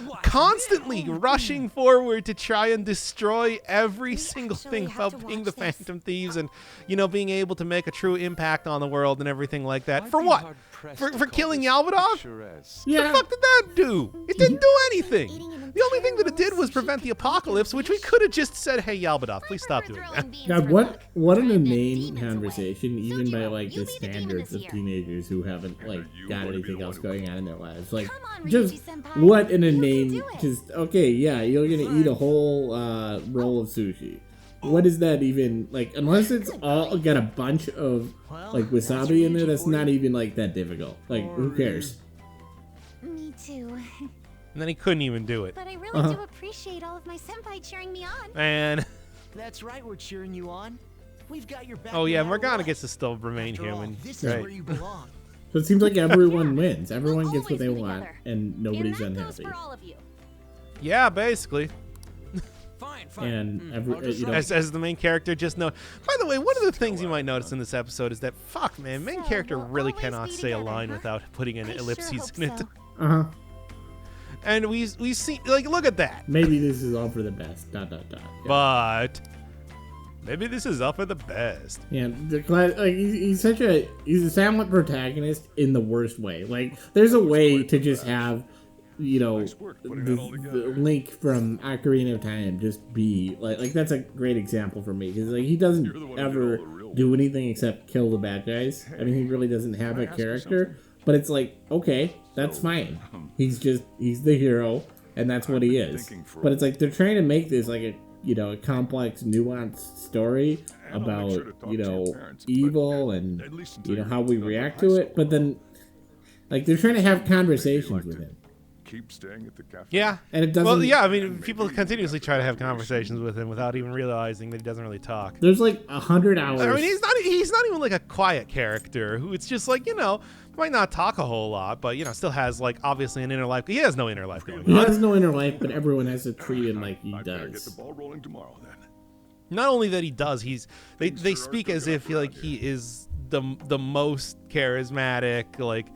S5: What?
S1: constantly rushing forward to try and destroy every single
S4: actually
S1: thing
S4: have to
S1: about being the
S4: watch this.
S1: Phantom Thieves and, you know, being able to make a true impact on the world and everything like that.
S7: I'd
S1: For
S7: be
S1: what?
S7: hard-pressed
S1: For
S7: to call
S1: killing
S7: this
S1: Yaldabaoth?
S7: picturesque.
S2: yeah.
S1: The fuck did that do? It didn't do anything.
S4: Eating an
S1: The only thing that it
S4: entire
S1: did was
S4: sushi
S1: prevent the
S4: could make you
S1: apocalypse, which we
S4: wish.
S1: could have just said, "Hey, Yaldabaoth, please stop doing that."
S2: God, what an inane conversation, even by like the standards of teenagers who haven't like got anything else going on in their lives. Like,
S4: Come on,
S2: just
S4: Ryuji-senpai.
S2: what an
S4: You can
S2: inane,
S4: do it.
S2: just okay, yeah, you're gonna eat a whole roll of sushi. What is that even like? Unless it's all got a bunch of like wasabi in there, that's not even like that difficult. Like, who cares?
S4: Me too.
S1: And then he couldn't even do it.
S4: But I really do appreciate all of my senpai cheering me on.
S1: And
S6: That's right, we're cheering you on. We've got your back.
S1: oh yeah,
S6: no matter
S1: Morgana
S6: what.
S1: gets to still remain
S6: After all,
S1: human.
S6: this is where
S1: Right?
S6: you belong.
S2: So it seems like everyone wins. Everyone
S4: We'll
S2: gets what they
S4: always be
S2: want,
S4: together.
S2: and nobody's
S4: and that goes
S2: unhappy.
S4: for all of you.
S1: Yeah, basically.
S5: Fine, fine.
S2: And
S5: I'll just
S2: you know,
S1: As the main character just know. By the way, one of the things you might notice in this episode is that fuck man, main
S4: So,
S1: character
S4: we'll
S1: really
S4: always
S1: cannot
S4: be
S1: say a
S4: together,
S1: line
S4: huh?
S1: without putting an
S4: I sure
S1: ellipses
S4: hope
S1: in it.
S4: so.
S2: uh-huh.
S1: And we see like look at that.
S2: Maybe this is all for the best. Dot dot dot. Yeah.
S1: But maybe this is up for the best.
S2: Yeah, like he's a silent protagonist in the worst way. Like, there's a way to just have, you know,
S7: Nice work putting it all
S2: the
S7: together.
S2: Link from Ocarina of Time just be like that's a great example for me because like he
S7: You're the
S2: doesn't
S7: one who did
S2: ever
S7: all the real
S2: do anything except kill the bad guys. I mean, he really doesn't have
S7: Can I
S2: a
S7: ask you
S2: character,
S7: something?
S2: but it's like okay, that's fine. He's the hero, and that's what he
S7: I've been
S2: is.
S7: thinking for
S2: But it's like they're trying to make this like a a complex, nuanced story
S7: And I'll make
S2: about
S7: sure to talk to your parents, but
S2: evil and
S7: at least until
S2: how we
S7: you're done
S2: react
S7: with
S2: to
S7: high
S2: it. But then, like they're trying to have conversations
S7: like
S2: with
S7: to
S2: him,
S7: keep staying at the cafe.
S1: Yeah.
S2: and it doesn't.
S1: Well, yeah, I mean, people continuously try to have conversations with him without even realizing that he doesn't really talk.
S2: There's like 100 hours.
S1: I mean, he's not even like a quiet character who it's just like, might not talk a whole lot, but, still has like obviously an inner life. He has no inner life going
S2: He
S1: on.
S2: has no inner life, but everyone has to treat him like he
S7: I better get the
S2: does.
S7: ball rolling tomorrow then.
S1: Not only that he does, they speak as if like he is the most charismatic, like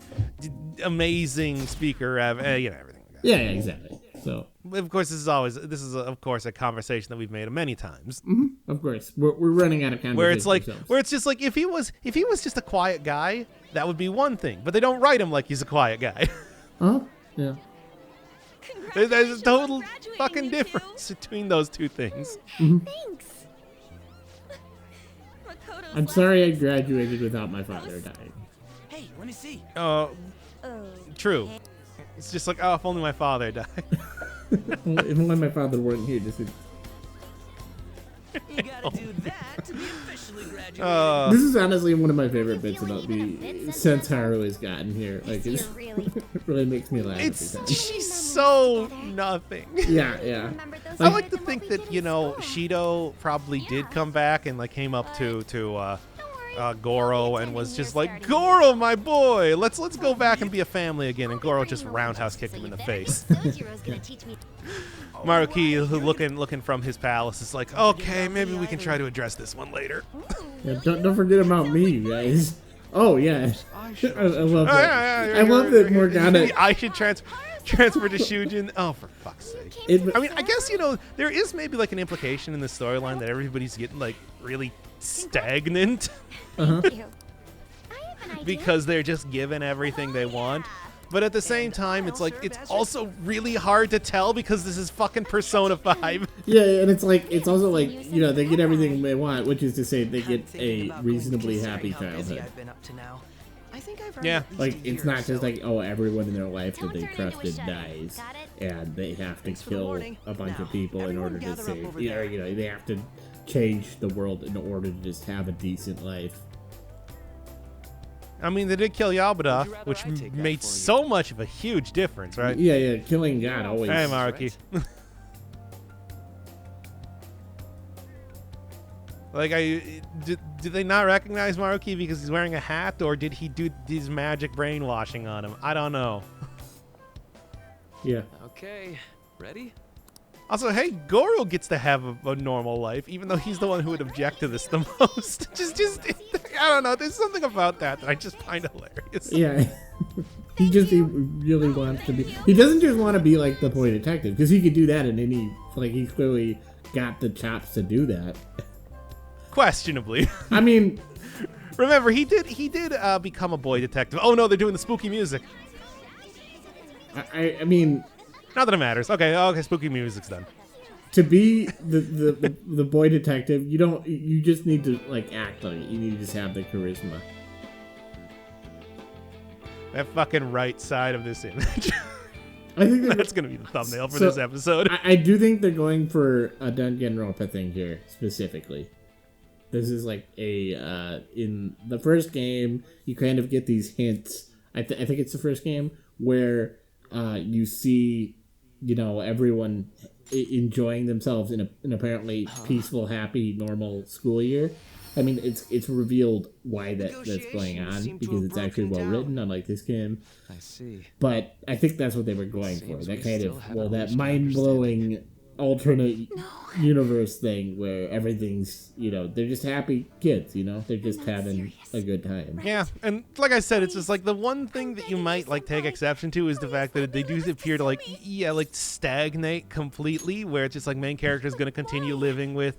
S1: amazing speaker ever, everything like that.
S2: Yeah, exactly. So,
S1: Of course, this is of course a conversation that we've made many times.
S2: of course, we're running out of conversation.
S1: Where it's like,
S2: ourselves.
S1: where it's just like if he was just a quiet guy, that would be one thing. But they don't write him like he's a quiet guy.
S2: Huh? Yeah.
S1: There's a total
S4: on graduating,
S1: fucking
S4: you two.
S1: difference between those two things.
S4: Thanks. Makoto's
S2: I'm
S4: last-
S2: sorry I graduated without my father dying.
S5: Hey, let me see.
S4: Oh.
S1: True. It's just like, oh, if only my father died.
S2: If only my father weren't here, this would.
S5: You gotta do that to be officially graduated.
S2: This is honestly one of my favorite bits about the since Haru has gotten here. Like,
S4: You're
S2: it's,
S4: really.
S2: it really makes me laugh.
S1: It's
S2: every time.
S1: she's so nothing.
S2: Yeah, yeah.
S4: Remember those
S1: I
S4: nights
S1: like to
S4: and
S1: think
S4: what we
S1: that
S4: did in school?
S1: Shido probably did come back and like came up to Goro and was just like, Goro, my boy, let's go back and be a family again. And Goro just roundhouse kicked him in the face. Maruki, looking from his palace, is like, okay, maybe we can try to address this one later.
S2: Yeah, don't forget about me, you guys. Oh yeah, I love that. I love that Morgana.
S1: I should transfer. transfer to Shujin. Oh, for fuck's sake. I mean, I guess, there is maybe like an implication in the storyline that everybody's getting like really stagnant
S4: Thank you. I have an idea.
S1: because they're just given everything they want. But at the same time, it's like, it's also really hard to tell because this is fucking Persona 5.
S2: Yeah, and it's also like, they get everything they want, which is to say they get a reasonably happy childhood.
S5: I've been up to now. I think I've
S1: Yeah.
S5: at least
S2: Like,
S5: a
S2: it's
S5: year
S2: not
S5: or
S2: just
S5: so.
S2: like, oh, everyone in their life that
S4: Don't
S2: they
S4: turn into a
S2: trusted
S4: shadow.
S2: dies,
S4: Got it?
S2: and they have to
S5: Thanks for the
S2: kill
S5: warning.
S2: a bunch of
S5: Now,
S2: people in
S5: everyone
S2: order to
S5: gather up
S2: save.
S5: over there.
S2: They have to change the world in order to just have a decent life.
S1: I mean, they did kill Yalbada,
S3: Would you rather
S1: which
S3: I take that
S1: made
S3: for you?
S1: so much of a huge difference, right?
S2: Yeah, killing God always.
S1: Hey, Maruki. Like, did they not recognize Maruki because he's wearing a hat, or did he do these magic brainwashing on him? I don't know.
S2: Yeah.
S3: Okay, ready?
S1: Also, hey, Goro gets to have a normal life, even though he's the one who would object to this the most. I don't know. There's something about that I just find hilarious.
S2: Yeah. he really wants to be. He doesn't just want to be like the boy detective, because he could do that in any. Like, he clearly got the chops to do that.
S1: Questionably.
S2: I mean,
S1: Remember, he did become a boy detective. Oh no, they're doing the spooky music.
S2: I mean,
S1: Not that it matters. Okay, spooky music's done.
S2: to be the boy detective, you just need to like act like it. You need to just have the charisma.
S1: That fucking right side of this image.
S2: I think
S1: That's gonna be the thumbnail for
S2: So,
S1: this episode.
S2: I do think they're going for a Danganronpa thing here specifically. This is like in the first game, you kind of get these hints. I think it's the first game where you see, everyone enjoying themselves in an apparently peaceful, happy, normal school year. I mean, it's revealed why that's going
S5: Negotiations
S2: on
S5: seem to
S2: because
S5: have
S2: it's actually well
S5: broken down.
S2: written, unlike this game.
S3: I see.
S2: But I think that's what they were going for.
S3: Seems
S2: That
S3: we
S2: kind
S3: still
S2: of,
S3: haven't
S2: that
S3: reached an
S2: mind-blowing alternate universe thing where everything's, they're just happy kids, they're just having a good time.
S1: Yeah, and like I said, it's just like the one thing that you might like take exception to is the fact that they do appear to like stagnate completely, where it's just like main character is going to continue living with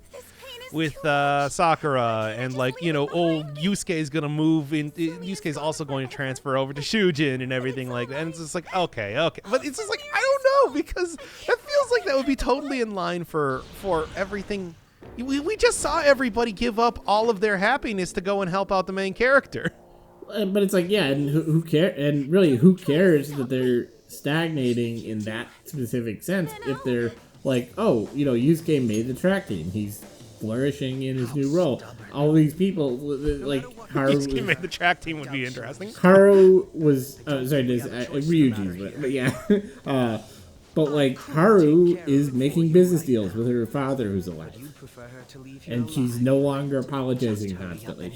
S1: Sakura, and Yusuke is gonna move in. Yusuke is also going to transfer over to Shujin and everything like that. And it's just like okay, but it's just like I don't know, because that feels like that would be totally in line for everything. We just saw everybody give up all of their happiness to go and help out the main character.
S2: But it's like, yeah, and who cares? And really, who cares that they're stagnating in that specific sense if they're like, oh, Yusuke made the track team. He's flourishing in his new role. All these people, like Haru,
S1: Yusuke made the track team would be interesting.
S2: Haru was Ryuji's, but yeah. But like Haru is making business deals with her father who's alive,
S5: You prefer her to leave here
S2: and she's
S5: alive?
S2: no longer apologizing constantly.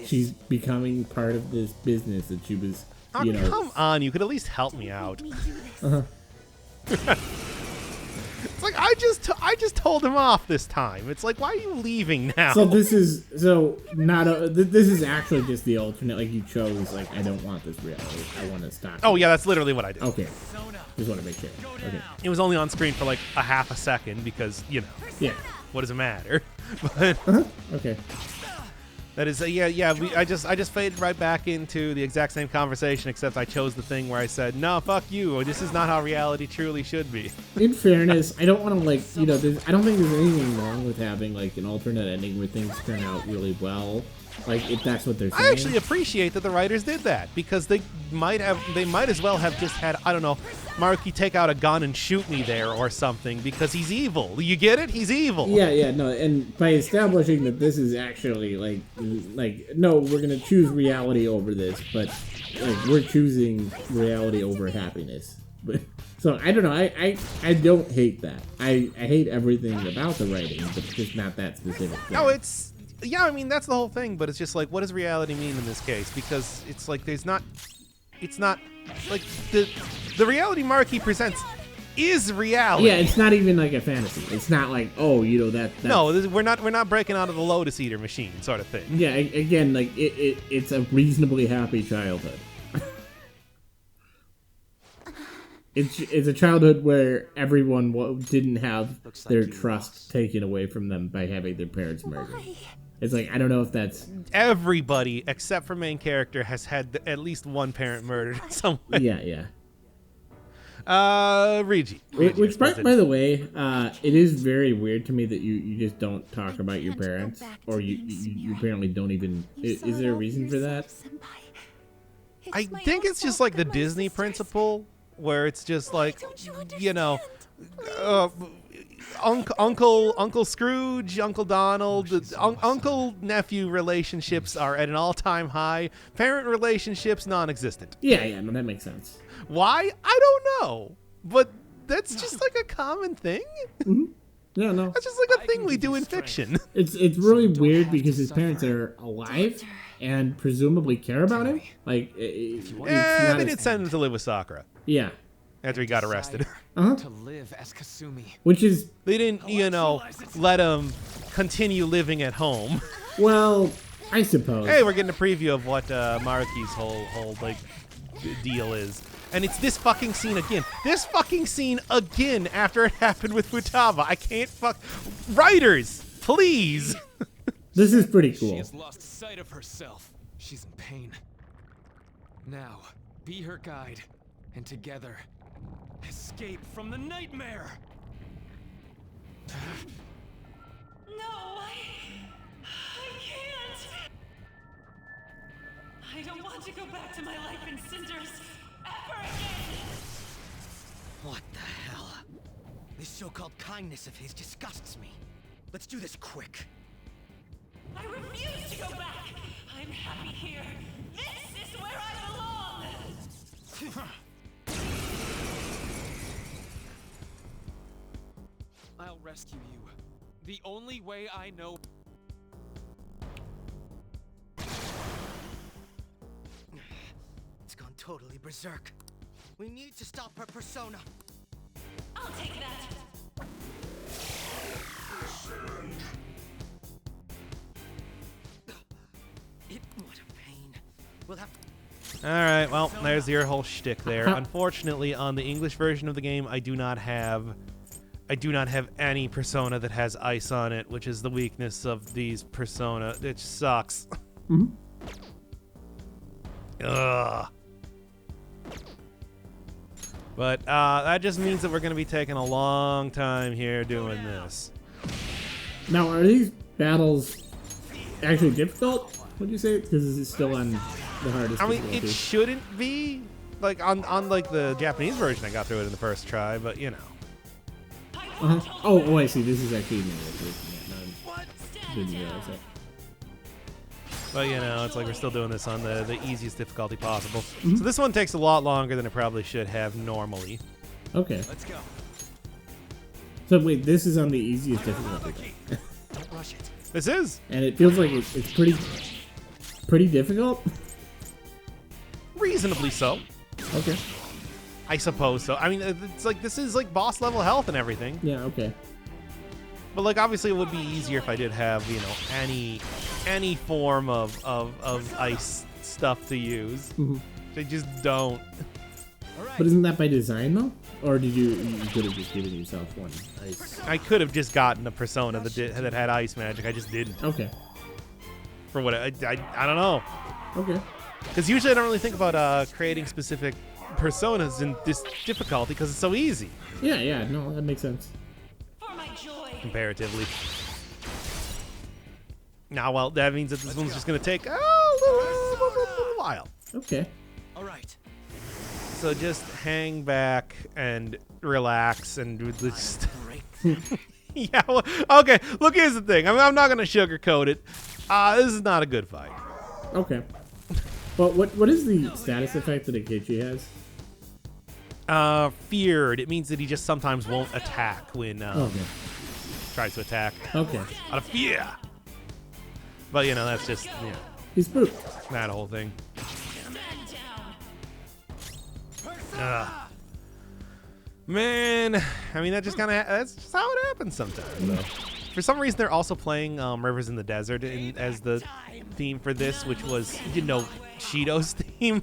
S2: She's becoming part of this business that she was,
S1: Oh, come on, you could at least help me out.
S4: Me do this.
S1: It's like I just told him off this time. It's like, why are you leaving now?
S2: So this is actually just the alternate. Like you chose, like I don't want this reality. I want to stop.
S1: Oh yeah, that's literally what I did.
S2: Okay. Just want to make sure. Okay.
S1: It was only on screen for like a half a second because
S2: Yeah.
S1: what does it matter? But
S2: Okay.
S1: that is I just faded right back into the exact same conversation, except I chose the thing where I said, no, fuck you. This is not how reality truly should be.
S2: In fairness, I don't want to I don't think there's anything wrong with having like an alternate ending where things turn out really well. Like if that's what they're saying.
S1: I actually appreciate that the writers did that, because they might as well have just had, I don't know, Maruki take out a gun and shoot me there or something, because he's evil. You get it? He's evil.
S2: Yeah, no, and by establishing that this is actually like no, we're gonna choose reality over this, but like we're choosing reality over happiness. But so I don't know, I don't hate that. I hate everything about the writing, but it's just not that specific thing.
S1: No, I mean, that's the whole thing, but it's just like, what does reality mean in this case? Because it's like it's not like the reality Maruki presents is reality.
S2: Yeah, it's not even like a fantasy. It's not like, oh, that's
S1: No, we're not breaking out of the Lotus Eater machine sort of thing.
S2: Yeah, again, like it's a reasonably happy childhood. it's a childhood where everyone didn't have
S3: Looks like
S2: their
S3: you
S2: trust
S3: lost.
S2: taken away from them by having their parents murdered. It's like, I don't know if that's
S1: Everybody except for main character has had at least one parent murdered in some way.
S2: yeah.
S1: Regi.
S2: Which, by the way, it is very weird to me that you just don't talk about your parents, or you apparently don't even. Is there a reason for that?
S1: I think it's just like the Disney principle, where it's just like, you know, Uncle Scrooge, Uncle Donald, uncle nephew relationships are at an all-time high. Parent relationships non-existent.
S2: Yeah, no, that makes sense.
S1: Why? I don't know, but that's just like a common thing.
S2: Yeah, no,
S1: That's just like a thing we do in fiction.
S2: it's really weird because his parents are alive and presumably care about him. Like, it's
S1: Yeah,
S2: not
S1: they
S2: as-
S1: did send him to live with Sakura
S2: yeah,
S1: after he got arrested.
S3: To live as Kasumi.
S2: which is
S1: They didn't, you know, let him continue living at home.
S2: well, I suppose.
S1: Hey, we're getting a preview of what Maruki's whole like deal is. And it's this fucking scene again. This fucking scene again after it happened with Futaba. I can't Writers, please.
S2: This is pretty
S3: She
S2: cool.
S3: has lost sight of herself. She's in pain. Now, be her guide, and together, escape from the nightmare.
S8: No, I can't. I don't want to go back to my life in cinders ever again.
S6: What the hell? This so-called kindness of his disgusts me. Let's do this quick.
S8: I refuse to go back. I'm happy here. This is where I belong.
S3: I'll rescue you. The only way I know.
S6: It's gone totally berserk. We need to stop her persona.
S8: I'll take that.
S6: What a pain. We'll have
S1: All right, well, there's your whole shtick there. Unfortunately, on the English version of the game, I do not have any persona that has ice on it, which is the weakness of these persona. It sucks. Ugh. But that just means that we're going to be taking a long time here doing this.
S2: Now, are these battles actually difficult? Would you say? Because it's still on the hardest.
S1: I mean, it
S2: difficulty.
S1: shouldn't be. Like, on like the Japanese version, I got through it in the first try, but, you know.
S2: Oh, I see. This is actually in English. Yeah, no, didn't realize that.
S1: But, you know, it's like we're still doing this on the easiest difficulty possible. So this one takes a lot longer than it probably should have normally.
S2: Okay.
S6: Let's go.
S2: So wait, this is on the easiest difficulty,
S6: Don't rush it.
S1: This is
S2: and it feels like it's pretty difficult.
S1: reasonably so.
S2: Okay.
S1: I suppose so. I mean, it's like this is like boss level health and everything.
S2: Yeah. Okay.
S1: But like obviously it would be easier if I did have, you know, any form of ice stuff to use. They just don't.
S2: But isn't that by design though? Or did you could have just given yourself one ice?
S1: I could have just gotten a persona that had ice magic. I just didn't.
S2: Okay.
S1: For what I don't know.
S2: Okay.
S1: Because usually I don't really think about creating specific personas in this difficulty because it's so easy
S2: Yeah. No, that makes sense.
S8: For my joy.
S1: comparatively. Now, well, that means that this one's just going to take a little while.
S2: Okay.
S6: All right.
S1: So just hang back and relax and do this. Yeah, well, okay. Look, here's the thing. I'm not going to sugarcoat it. This is not a good fight.
S2: Okay. Well, what is the status effect that Akechi has?
S1: Feared. It means that he just sometimes won't attack when
S2: Okay.
S1: tries to attack
S2: Okay.
S1: out of fear. But you know, that's just
S2: He's spooked.
S1: that whole thing.
S8: Stand down.
S1: Man, I mean that just kind of that's just how it happens sometimes. Though. For some reason, they're also playing "Rivers in the Desert" as the theme for this, which was, you know, Shido's theme.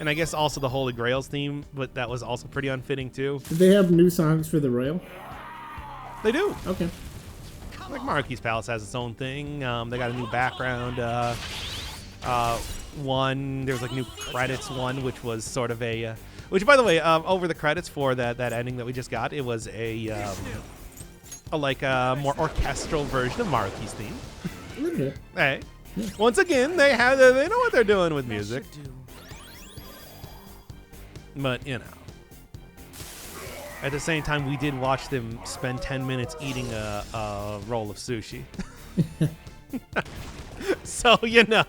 S1: And I guess also the Holy Grails theme, but that was also pretty unfitting too.
S2: Did they have new songs for the Royal?
S1: They do.
S2: Okay.
S1: Like Monarchy's Palace has its own thing. They got a new background one. There was like new credits one, which was sort of a, which by the way, over the credits for that ending that we just got, it was a like a more orchestral version of Monarchy's theme.
S2: A little bit.
S1: Hey, once again, they know what they're doing with music. But you know. At the same time, we did watch them spend 10 minutes eating a roll of sushi. So, you know,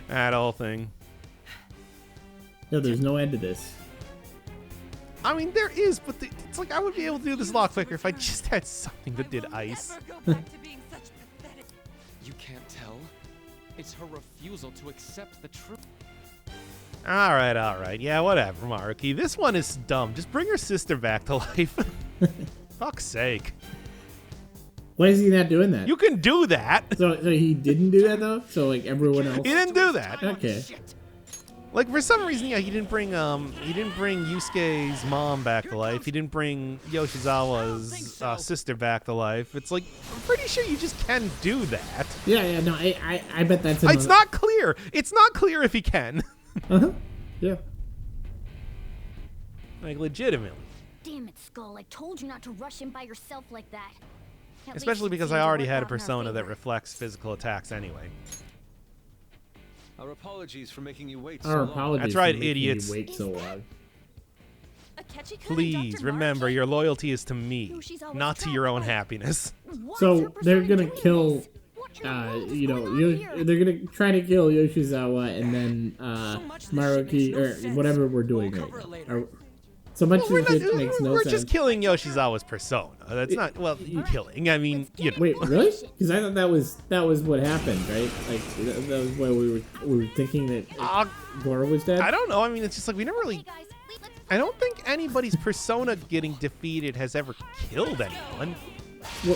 S1: that whole thing.
S2: No, there's no end to this.
S1: I mean, there is, but it's like I would be able to do this a lot quicker if I just had something that did ice.
S8: Never go back to being such pathetic.
S3: You can't tell? It's her refusal to accept the truth.
S1: All right. Yeah, whatever, Maruki. This one is dumb. Just bring her sister back to life. Fuck's sake.
S2: Why is he not doing that?
S1: You can do that.
S2: So he didn't do that though. So like everyone else.
S1: He didn't do that.
S2: Okay.
S1: Like for some reason, yeah, he didn't bring Yusuke's mom back to life. He didn't bring Yoshizawa's sister back to life. It's like I'm pretty sure you just can do that.
S2: Yeah. No, I bet that's.
S1: It's not clear. It's not clear if he can.
S2: Yeah.
S1: Like legitimately.
S4: Damn it, Skull. I told you not to rush in by yourself like that. At
S1: Especially
S4: least it
S1: because
S4: seemed
S1: I
S4: to
S1: already
S4: work
S1: had a
S4: out in our
S1: persona that
S4: favor.
S1: reflects physical attacks anyway.
S9: Our apologies for making you wait
S2: Our
S9: so long.
S2: apologies.
S1: That's right,
S2: for making
S1: idiots.
S2: you wait so long.
S8: Akechi-kun and
S1: Please
S8: Dr.
S1: remember,
S8: Marchi?
S1: your loyalty is to me,
S4: Yoshi's always
S1: not to your own
S4: trapped.
S1: happiness.
S4: Why is
S2: So
S4: her
S2: they're
S4: persona
S2: gonna
S4: doing
S2: kill.
S4: this? What in the world is
S2: You know,
S4: going on here?
S2: they're gonna try to kill Yoshizawa and then
S6: much this
S2: Maruki
S6: shit makes no
S2: or
S6: sense.
S2: whatever we're doing
S6: We'll
S2: right
S6: cover it
S2: now.
S6: later.
S2: Or- so much
S1: We're
S2: of this makes no
S1: we're
S2: sense.
S1: just killing Yoshizawa's persona. That's not, well, killing. I mean, you know.
S2: Wait, really? Because I thought that was what happened, right? Like that was why we were thinking that Goro was dead.
S1: I don't know. I mean, it's just like we never really.
S4: Hey guys, let's
S1: I don't think anybody's persona getting defeated has ever killed anyone.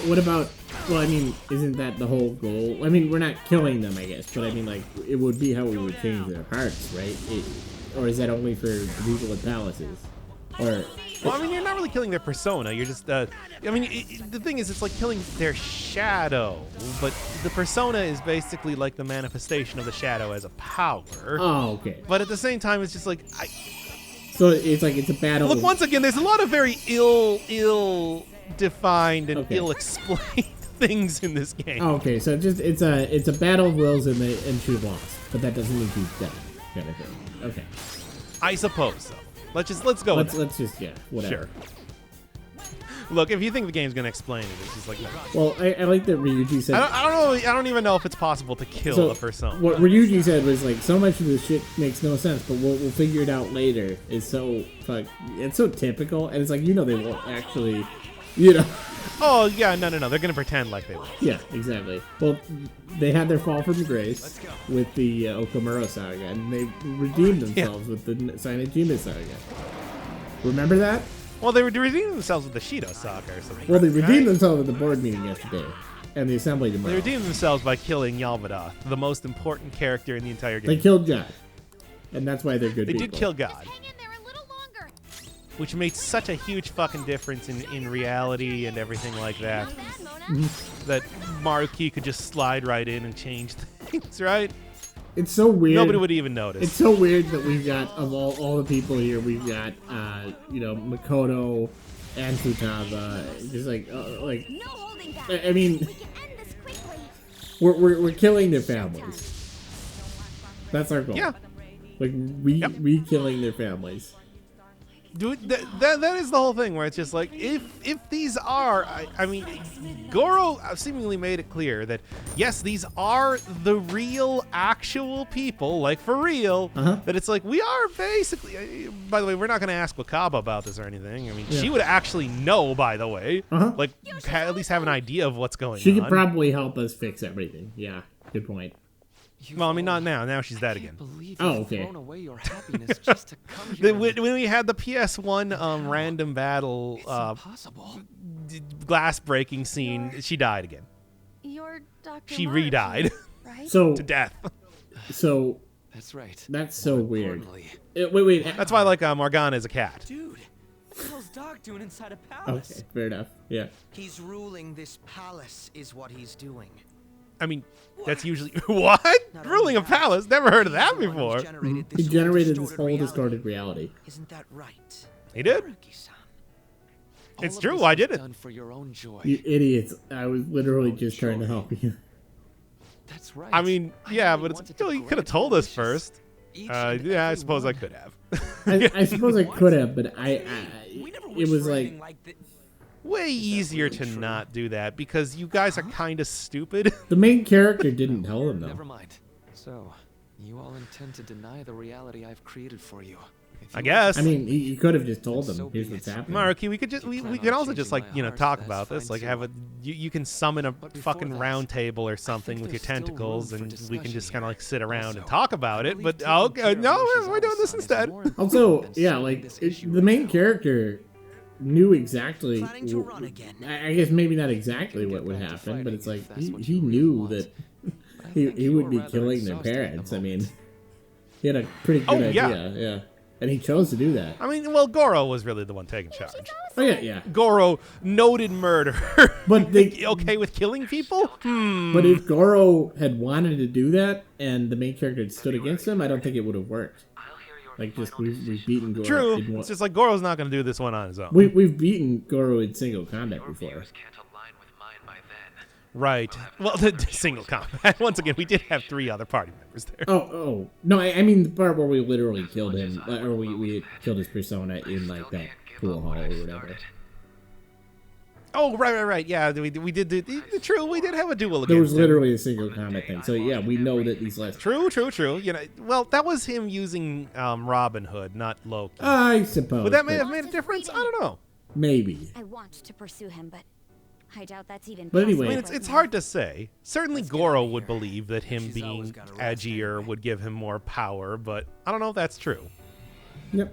S2: What about? Well, I mean, isn't that the whole goal? I mean, we're not killing them, I guess, but I mean, like, it would be how we would change their hearts, right? Or is that only for the people at palaces? Or
S1: Well, I mean, you're not really killing their persona. You're just, I mean, the thing is, it's like killing their shadow. But the persona is basically like the manifestation of the shadow as a power.
S2: oh, okay.
S1: But at the same time, it's just like,
S2: So it's like it's a battle.
S1: look, once again, there's a lot of very ill-defined and
S2: Okay.
S1: ill-explained things in this game.
S2: Oh, okay, so it's a battle of wills and she lost, but that doesn't mean she's dead, kind of thing. Okay,
S1: I suppose so. Let's go with that.
S2: let's just whatever.
S1: Sure. Look, if you think the game's gonna explain it, it's just like no.
S2: Well, I like that Ryuji said.
S1: I don't know. I don't even know if it's possible to kill a persona.
S2: What Ryuji said was like, so much of this shit makes no sense, but we'll figure it out later. It's so typical, and it's like they won't actually,
S1: Oh yeah, no. They're gonna pretend like they will.
S2: Yeah, exactly. Well, they had their fall from grace with the Okamura saga, and they redeemed themselves with the Sainajima saga. Remember that?
S1: Well, they were redeeming themselves with the Shido saga or something.
S2: Well, they
S1: right?
S2: redeemed themselves at the board meeting yesterday, and the assembly
S1: They
S2: tomorrow.
S1: redeemed themselves by killing Yalvadath, the most important character in the entire game.
S2: They killed Jack, and that's why they're good
S1: They
S2: people.
S1: did kill God,
S4: hang in there a little longer.
S1: which made such a huge fucking difference in reality and everything like that.
S4: Not bad, Mona.
S1: That Maruki could just slide right in and change things, right?
S2: It's so weird.
S1: Nobody would even notice.
S2: It's so weird that we've got, of all the people here, we've got Makoto and Futaba. Just like
S4: No holding back.
S2: I mean,
S4: We can end this quickly.
S2: we're killing their families. That's our goal.
S1: Yeah.
S2: Like re-killing their families.
S1: Dude, that is the whole thing where it's just like if these are I mean Goro seemingly made it clear that yes, these are the real actual people, like for real, that it's like we are basically, by the way, we're not going to ask Wakaba about this or anything. I mean, she would actually know, by the way, like at least have an idea of what's going
S2: She
S1: on.
S2: could probably help us fix everything. Yeah, good point.
S1: Well, I mean, not now. Now she's dead again.
S3: Believe
S2: Oh,
S3: you've
S2: okay.
S3: thrown away your happiness just to come here.
S1: When we had the PS1 random battle
S3: Impossible.
S1: glass breaking scene, she died again.
S4: You're Dr.
S1: She
S4: Marchi,
S1: re-died
S4: right?
S2: So
S1: to death.
S2: So
S3: That's right.
S2: That's so
S3: More
S2: weird.
S3: importantly-
S2: Wait.
S1: That's why I like Morgana as a cat.
S5: Dude, what the hell's Doc doing inside a palace?
S2: Okay, fair enough. Yeah.
S6: He's ruling this palace, is what he's doing.
S1: I mean, that's usually what?
S6: Not
S1: Ruling a
S6: only that,
S1: palace? Never heard of
S6: he's
S1: that
S6: the one who's
S1: before.
S6: generated
S2: He
S6: this
S2: generated this
S6: distorted
S2: whole distorted reality.
S6: Isn't that right?
S1: He did.
S6: Haruki-san?
S3: All
S1: It's
S3: of
S1: true,
S3: this
S1: I
S3: was
S1: did it.
S3: Done for your own joy.
S2: You idiots! I was literally just trying to help you.
S3: That's right.
S1: I mean, yeah,
S3: really
S1: but it's
S3: wanted
S1: still,
S3: to
S1: you could have
S3: grant
S1: told
S3: your
S1: us
S3: wishes.
S1: first.
S3: Each and
S1: Yeah, I
S3: every
S1: suppose I
S3: one.
S1: could have.
S2: I suppose I could have, but
S5: We never
S2: it
S5: wished
S2: was
S5: for
S2: like
S5: anything like this.
S1: Way easier
S3: really
S1: to
S3: true?
S1: not do that because you guys are kind of stupid.
S2: the main character didn't tell him though.
S3: Never mind. So, you all intend to deny the reality I've created for you. If
S1: I
S3: you
S1: guess.
S2: I mean, he could have just told
S3: So
S2: them, "Here's
S3: be
S2: what's
S3: it.
S2: happening."
S1: Maruki, we could just we
S3: plan
S1: can
S3: on
S1: also just
S3: changing
S1: like
S3: my heart,
S1: talk
S3: that's
S1: about this,
S3: fine
S1: like have
S3: too.
S1: a you can summon a
S3: But before
S1: fucking
S3: that,
S1: round table or
S3: I
S1: something
S3: think
S1: with your
S3: there's still
S1: tentacles,
S3: room for
S1: and we can
S3: discussion
S1: just kind of
S3: here.
S1: like sit around and
S3: Also,
S1: talk about
S3: I
S1: it.
S3: believe
S1: But
S3: taking care
S1: okay,
S3: of
S1: no,
S3: Yoshi's
S1: we're doing this
S3: Awa-san is
S1: instead.
S3: more important
S2: Also,
S3: than
S2: yeah,
S3: settling
S2: like
S3: this issue
S2: the main
S3: right now.
S2: character knew exactly.
S6: Planning to run again.
S2: I guess maybe not exactly what would
S3: back to
S2: happen, but it's
S3: fighting
S2: like
S3: if that's what
S2: he
S3: you really
S2: knew
S3: want.
S2: that
S3: I
S2: he
S3: think you're
S2: would be
S3: rather
S2: killing their
S3: exhausted at the
S2: parents. I mean,
S3: moment.
S2: he had a pretty good
S1: Oh,
S2: idea.
S1: yeah.
S2: Yeah, and he chose to do that.
S1: I mean, well, Goro was really the one taking charge.
S2: Oh yeah.
S1: Goro, noted murderer.
S2: But they,
S1: okay with killing people?
S2: but if Goro had wanted to do that and the main character had stood against him, I don't think it would have worked. Like just we've beaten Goro.
S1: True.
S2: in one-
S1: It's just like Goro's not going to do this one on his own.
S2: we've beaten Goro in single combat before.
S1: Right. Well, the single combat. Once again, we did have 3 other party members there.
S2: Oh no! I mean the part where we literally killed him, or we killed his persona in like that pool hall or whatever.
S1: Oh, right. Yeah, we did. True, we did have a duel against
S2: There was
S1: him.
S2: literally a single combat thing. So yeah, we know that these last.
S1: True. You know, well, that was him using Robin Hood, not Loki.
S2: I suppose.
S1: Would that
S2: but
S1: have made a difference? I don't know.
S2: maybe.
S4: I want to pursue him, but I doubt that's even
S2: But
S4: possible
S2: anyway-
S1: I mean,
S4: right
S1: it's
S4: now.
S1: hard to say. Certainly,
S6: Let's get
S1: Goro
S6: outta
S1: would
S6: here.
S1: believe that him
S6: She's always
S1: being
S6: got a rest
S1: edgier
S6: anyway.
S1: would give him more power, but I don't know if that's true.
S2: Yep.